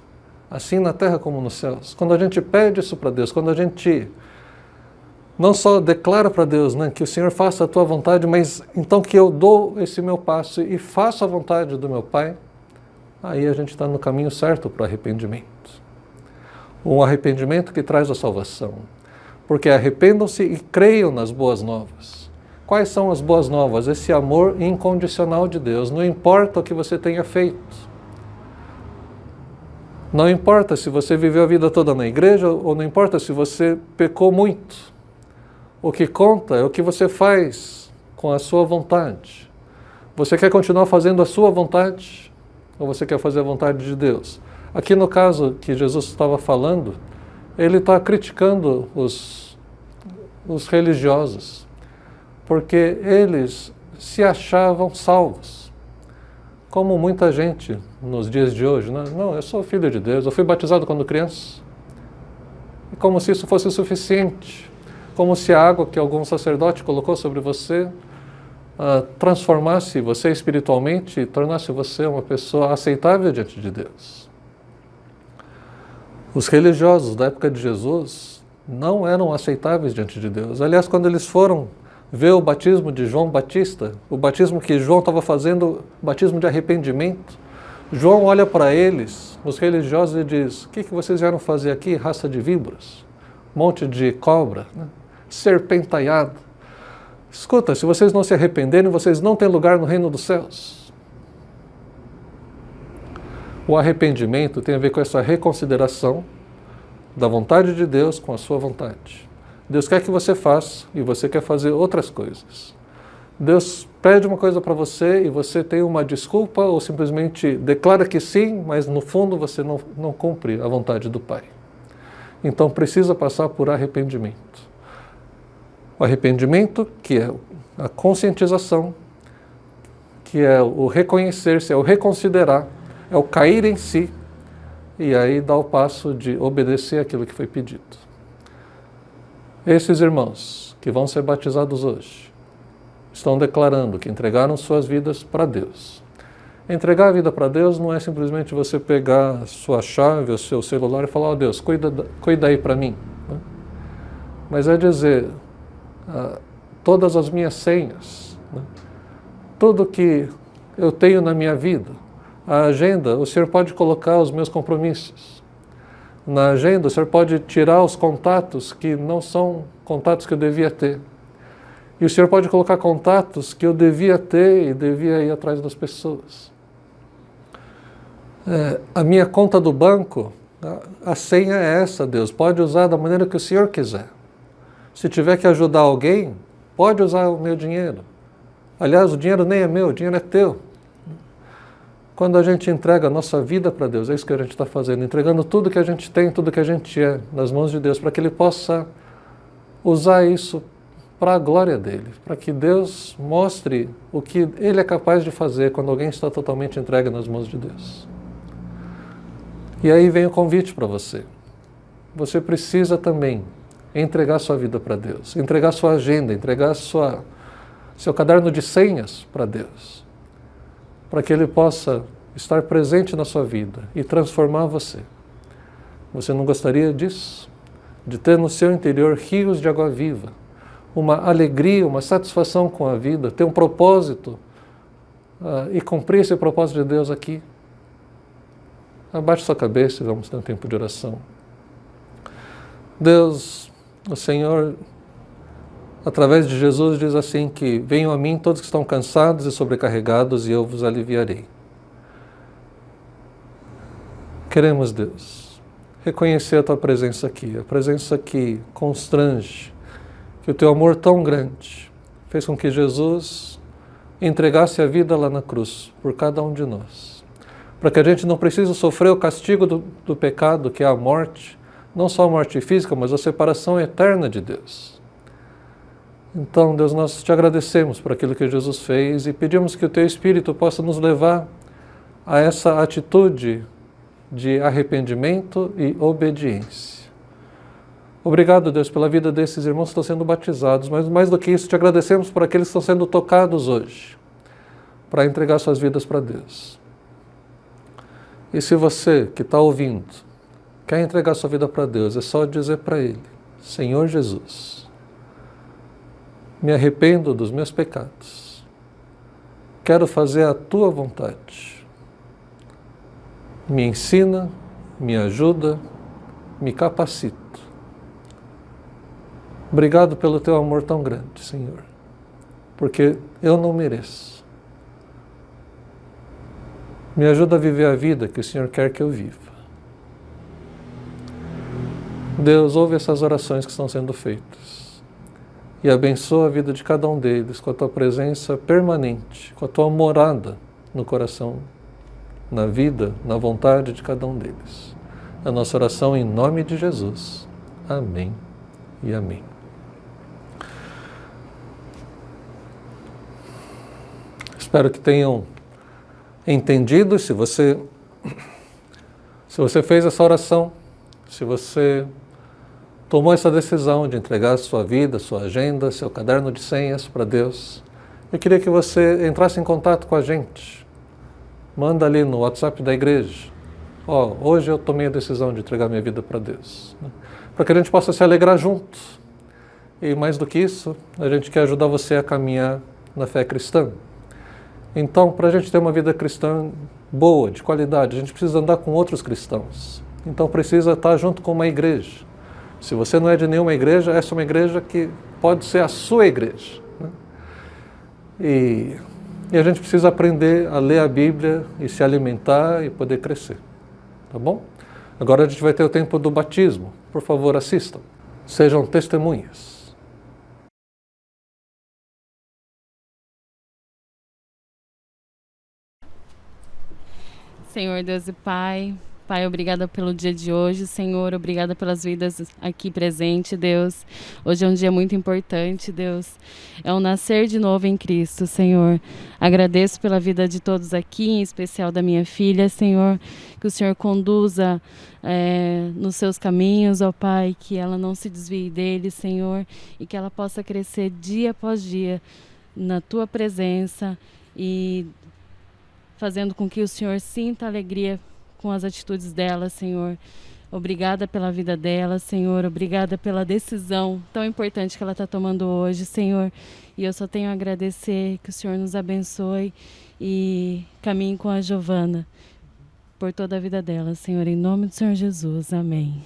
assim na terra como nos céus. Quando a gente pede isso para Deus, quando a gente não só declara para Deus, né, que o Senhor faça a tua vontade, mas então que eu dou esse meu passo e faço a vontade do meu Pai, aí a gente está no caminho certo para o arrependimento. Um arrependimento que traz a salvação. Porque arrependam-se e creiam nas boas novas. Quais são as boas novas? Esse amor incondicional de Deus. Não importa o que você tenha feito. Não importa se você viveu a vida toda na igreja ou não importa se você pecou muito. O que conta é o que você faz com a sua vontade. Você quer continuar fazendo a sua vontade ou você quer fazer a vontade de Deus? Aqui no caso que Jesus estava falando, ele está criticando os religiosos, porque eles se achavam salvos. Como muita gente nos dias de hoje, né? Não, eu sou filho de Deus, eu fui batizado quando criança. E como se isso fosse suficiente. Como se a água que algum sacerdote colocou sobre você transformasse você espiritualmente e tornasse você uma pessoa aceitável diante de Deus. Os religiosos da época de Jesus não eram aceitáveis diante de Deus. Aliás, quando eles foram ver o batismo de João Batista, o batismo que João estava fazendo, o batismo de arrependimento, João olha para eles, os religiosos, e diz, o que vocês vieram fazer aqui, raça de víboras? Monte de cobra, né? Serpentaiado. Escuta, se vocês não se arrependerem, vocês não têm lugar no reino dos céus. O arrependimento tem a ver com essa reconsideração da vontade de Deus com a sua vontade. Deus quer que você faça e você quer fazer outras coisas. Deus pede uma coisa para você e você tem uma desculpa ou simplesmente declara que sim, mas no fundo você não cumpre a vontade do Pai. Então precisa passar por arrependimento. O arrependimento, que é a conscientização, que é o reconhecer-se, é o reconsiderar, é o cair em si, e aí dá o passo de obedecer aquilo que foi pedido. Esses irmãos que vão ser batizados hoje, estão declarando que entregaram suas vidas para Deus. Entregar a vida para Deus não é simplesmente você pegar a sua chave, o seu celular e falar, ó Deus, cuida aí para mim. Mas é dizer, todas as minhas senhas, tudo que eu tenho na minha vida, a agenda, o Senhor pode colocar os meus compromissos. Na agenda, o Senhor pode tirar os contatos que não são contatos que eu devia ter. E o Senhor pode colocar contatos que eu devia ter e devia ir atrás das pessoas. A minha conta do banco, a senha é essa, Deus. Pode usar da maneira que o Senhor quiser. Se tiver que ajudar alguém, pode usar o meu dinheiro. Aliás, o dinheiro nem é meu, o dinheiro é teu. quando a gente entrega a nossa vida para Deus, é isso que a gente está fazendo, entregando tudo que a gente tem, tudo que a gente é nas mãos de Deus, para que Ele possa usar isso para a glória dEle, para que Deus mostre o que Ele é capaz de fazer quando alguém está totalmente entregue nas mãos de Deus. E aí vem o convite para você. Você precisa também entregar sua vida para Deus, entregar sua agenda, entregar seu caderno de senhas para Deus, para que Ele possa estar presente na sua vida e transformar você. Você não gostaria disso? De ter no seu interior rios de água viva, uma alegria, uma satisfação com a vida, ter um propósito e cumprir esse propósito de Deus aqui? Abaixe sua cabeça e vamos ter um tempo de oração. Deus, o Senhor, através de Jesus, diz assim que venham a mim todos que estão cansados e sobrecarregados e eu vos aliviarei. Queremos, Deus, reconhecer a Tua presença aqui, a presença que constrange, que o Teu amor tão grande fez com que Jesus entregasse a vida lá na cruz por cada um de nós, para que a gente não precise sofrer o castigo do pecado, que é a morte, não só a morte física, mas a separação eterna de Deus. Então, Deus, nós te agradecemos por aquilo que Jesus fez e pedimos que o Teu Espírito possa nos levar a essa atitude de arrependimento e obediência. Obrigado, Deus, pela vida desses irmãos que estão sendo batizados, mas mais do que isso, te agradecemos por aqueles que estão sendo tocados hoje, para entregar suas vidas para Deus. E se você que está ouvindo quer entregar sua vida para Deus, é só dizer para Ele: Senhor Jesus, me arrependo dos meus pecados, quero fazer a Tua vontade. Me ensina, me ajuda, me capacita. Obrigado pelo Teu amor tão grande, Senhor, porque eu não mereço. Me ajuda a viver a vida que o Senhor quer que eu viva. Deus, ouve essas orações que estão sendo feitas e abençoa a vida de cada um deles com a Tua presença permanente, com a Tua morada no coração, na vida, na vontade de cada um deles. A nossa oração em nome de Jesus. Amém e amém. Espero que tenham entendido. Se você fez essa oração, se você tomou essa decisão de entregar sua vida, sua agenda, seu caderno de senhas para Deus, eu queria que você entrasse em contato com a gente. Manda ali no WhatsApp da igreja: hoje eu tomei a decisão de entregar minha vida para Deus. Para que a gente possa se alegrar juntos. E mais do que isso, a gente quer ajudar você a caminhar na fé cristã. Então, para a gente ter uma vida cristã boa, de qualidade, a gente precisa andar com outros cristãos. Então precisa estar junto com uma igreja. Se você não é de nenhuma igreja, essa é uma igreja que pode ser a sua igreja, né? E a gente precisa aprender a ler a Bíblia e se alimentar e poder crescer. Tá bom? Agora a gente vai ter o tempo do batismo. Por favor, assistam. Sejam testemunhas. Senhor Deus e Pai, obrigada pelo dia de hoje, Senhor, obrigada pelas vidas aqui presentes, Deus. Hoje é um dia muito importante, Deus. É um nascer de novo em Cristo, Senhor. Agradeço pela vida de todos aqui, em especial da minha filha, Senhor. Que o Senhor conduza nos seus caminhos, ó Pai, que ela não se desvie dele, Senhor, e que ela possa crescer dia após dia na Tua presença e fazendo com que o Senhor sinta alegria com as atitudes dela, Senhor. Obrigada pela vida dela, Senhor. Obrigada pela decisão tão importante que ela está tomando hoje, Senhor. E eu só tenho a agradecer, que o Senhor nos abençoe e caminhe com a Giovana por toda a vida dela, Senhor. Em nome do Senhor Jesus. Amém.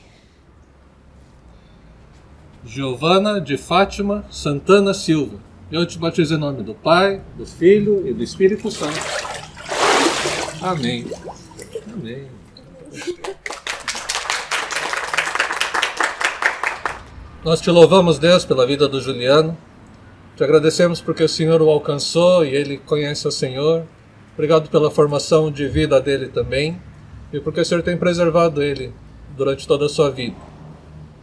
Giovana de Fátima Santana Silva. Eu te batizo em nome do Pai, do Filho e do Espírito Santo. Amém. Amém. Nós te louvamos, Deus, pela vida do Juliano. Te agradecemos porque o Senhor o alcançou e ele conhece o Senhor. Obrigado pela formação de vida dele também e porque o Senhor tem preservado ele durante toda a sua vida.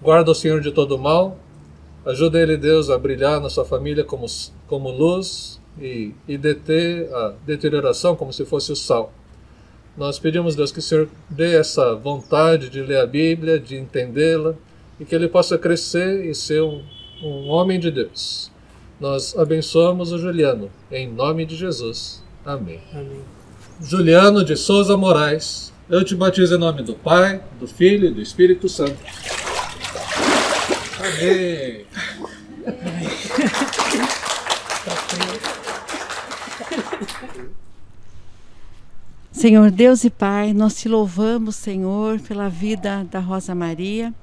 Guarda o Senhor de todo mal, ajuda ele, Deus, a brilhar na sua família como luz e deter a deterioração como se fosse o sal. Nós pedimos, Deus, que o Senhor dê essa vontade de ler a Bíblia, de entendê-la, e que ele possa crescer e ser um homem de Deus. Nós abençoamos o Juliano, em nome de Jesus. Amém. Amém. Juliano de Souza Moraes, eu te batizo em nome do Pai, do Filho e do Espírito Santo. Amém. Senhor Deus e Pai, nós te louvamos, Senhor, pela vida da Rosa Maria,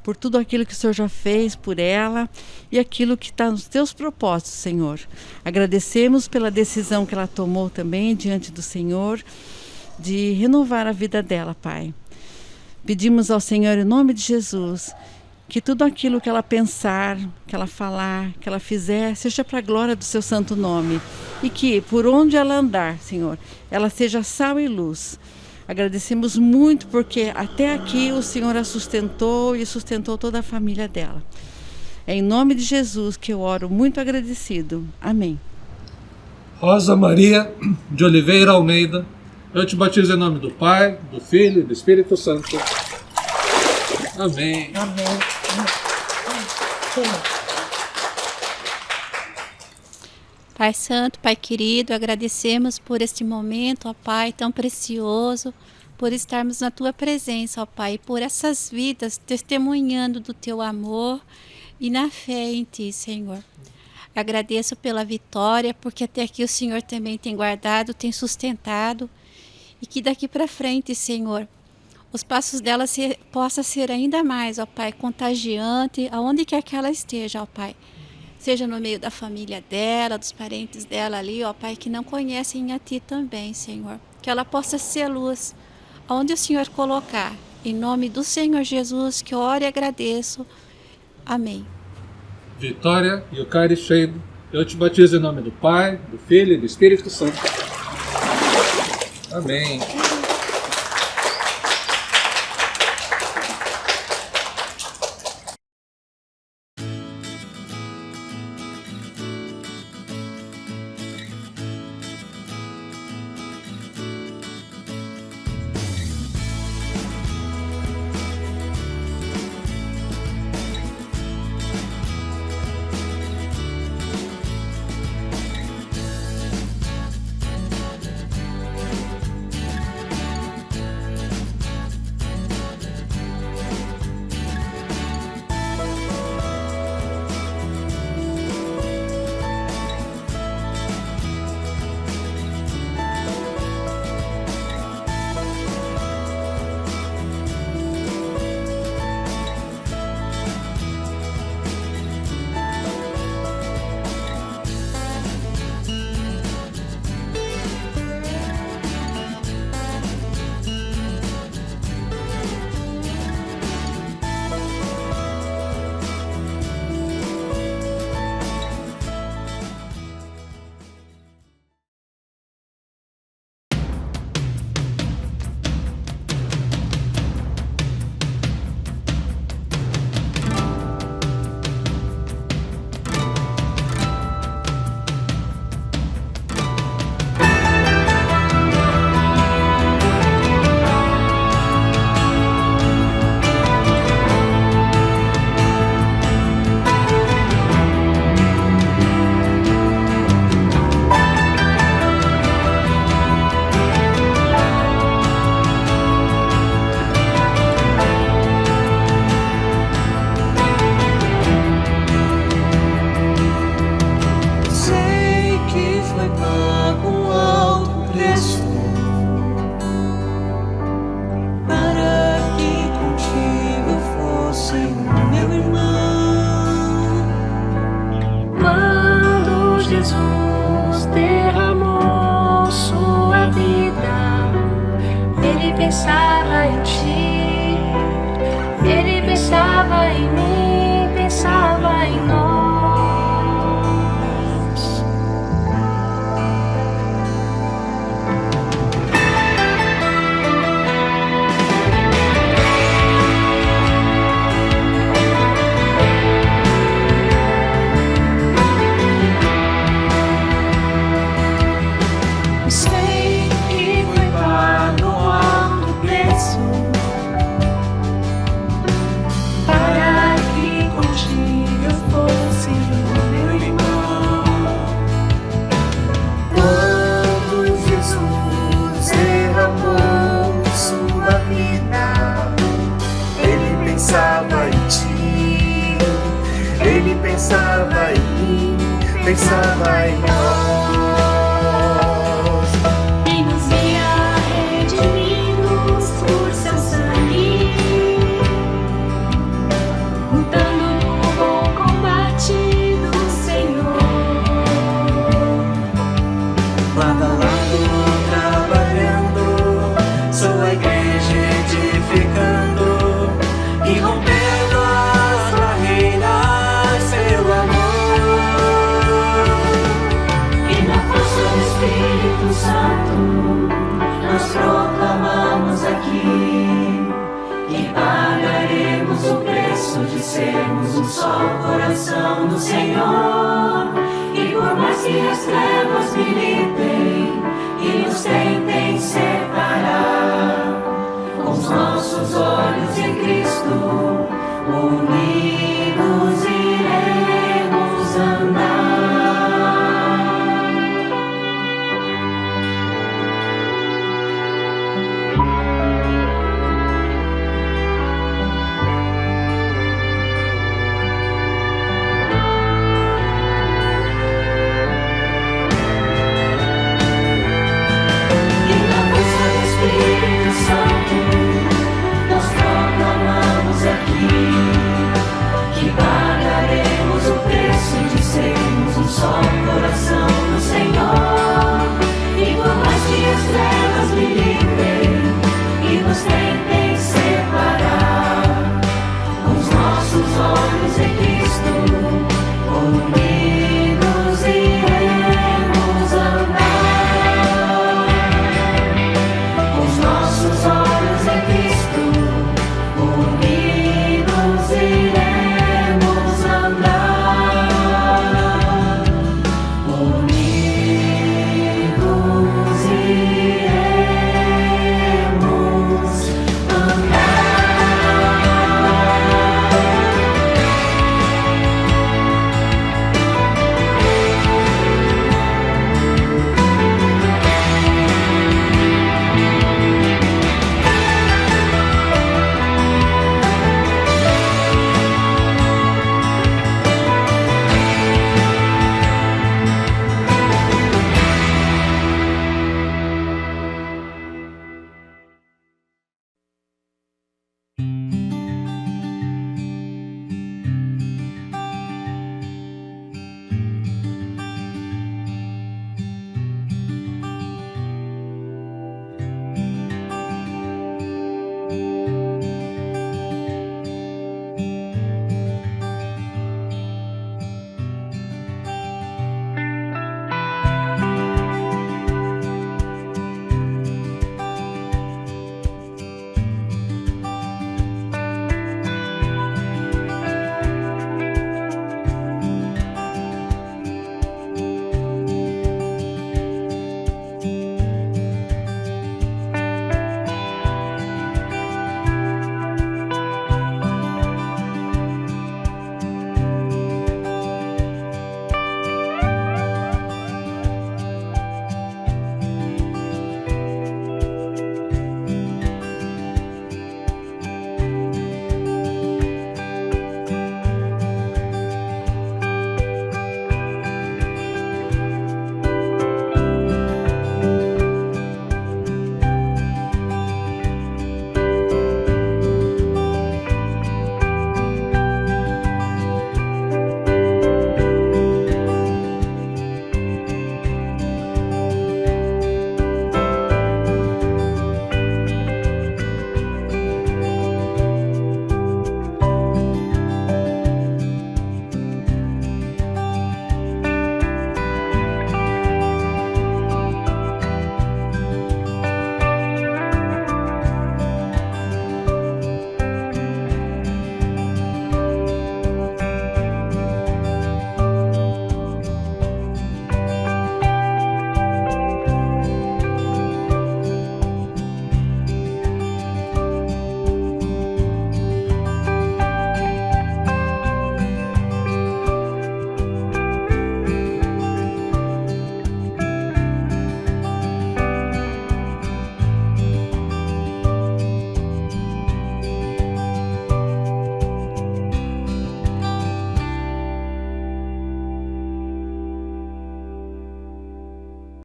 por tudo aquilo que o Senhor já fez por ela e aquilo que está nos teus propósitos, Senhor. Agradecemos pela decisão que ela tomou também diante do Senhor de renovar a vida dela, Pai. Pedimos ao Senhor, em nome de Jesus, que tudo aquilo que ela pensar, que ela falar, que ela fizer, seja para a glória do seu santo nome. E que, por onde ela andar, Senhor, ela seja sal e luz. Agradecemos muito porque até aqui o Senhor a sustentou e sustentou toda a família dela. É em nome de Jesus que eu oro muito agradecido. Amém. Rosa Maria de Oliveira Almeida, eu te batizo em nome do Pai, do Filho e do Espírito Santo. Amém. Amém. Pai Santo, Pai querido, agradecemos por este momento, ó Pai, tão precioso, por estarmos na Tua presença, ó Pai, por essas vidas testemunhando do Teu amor e na fé em Ti, Senhor. Agradeço pela vitória, porque até aqui o Senhor também tem guardado, tem sustentado, e que daqui para frente, Senhor, os passos dela possa ser ainda mais, ó Pai, contagiante, aonde quer que ela esteja, ó Pai. Seja no meio da família dela, dos parentes dela ali, ó Pai, que não conhecem a Ti também, Senhor. Que ela possa ser luz, aonde o Senhor colocar. Em nome do Senhor Jesus, que eu oro e agradeço. Amém. Vitória e o Cari Sheido, eu te batizo em nome do Pai, do Filho e do Espírito Santo. Amém. pensava em ti, ele pensava em mim, pensava em nós. estava em nós. E nos via redimidos por seu sangue, lutando no bom combate do Senhor. Lado a lado, trabalhando, sua igreja edificando e rompendo as barreiras pelo amor. E na força do Espírito Santo, nós proclamamos aqui que pagaremos o preço de sermos um só coração do Senhor. E por mais que as trevas brilhem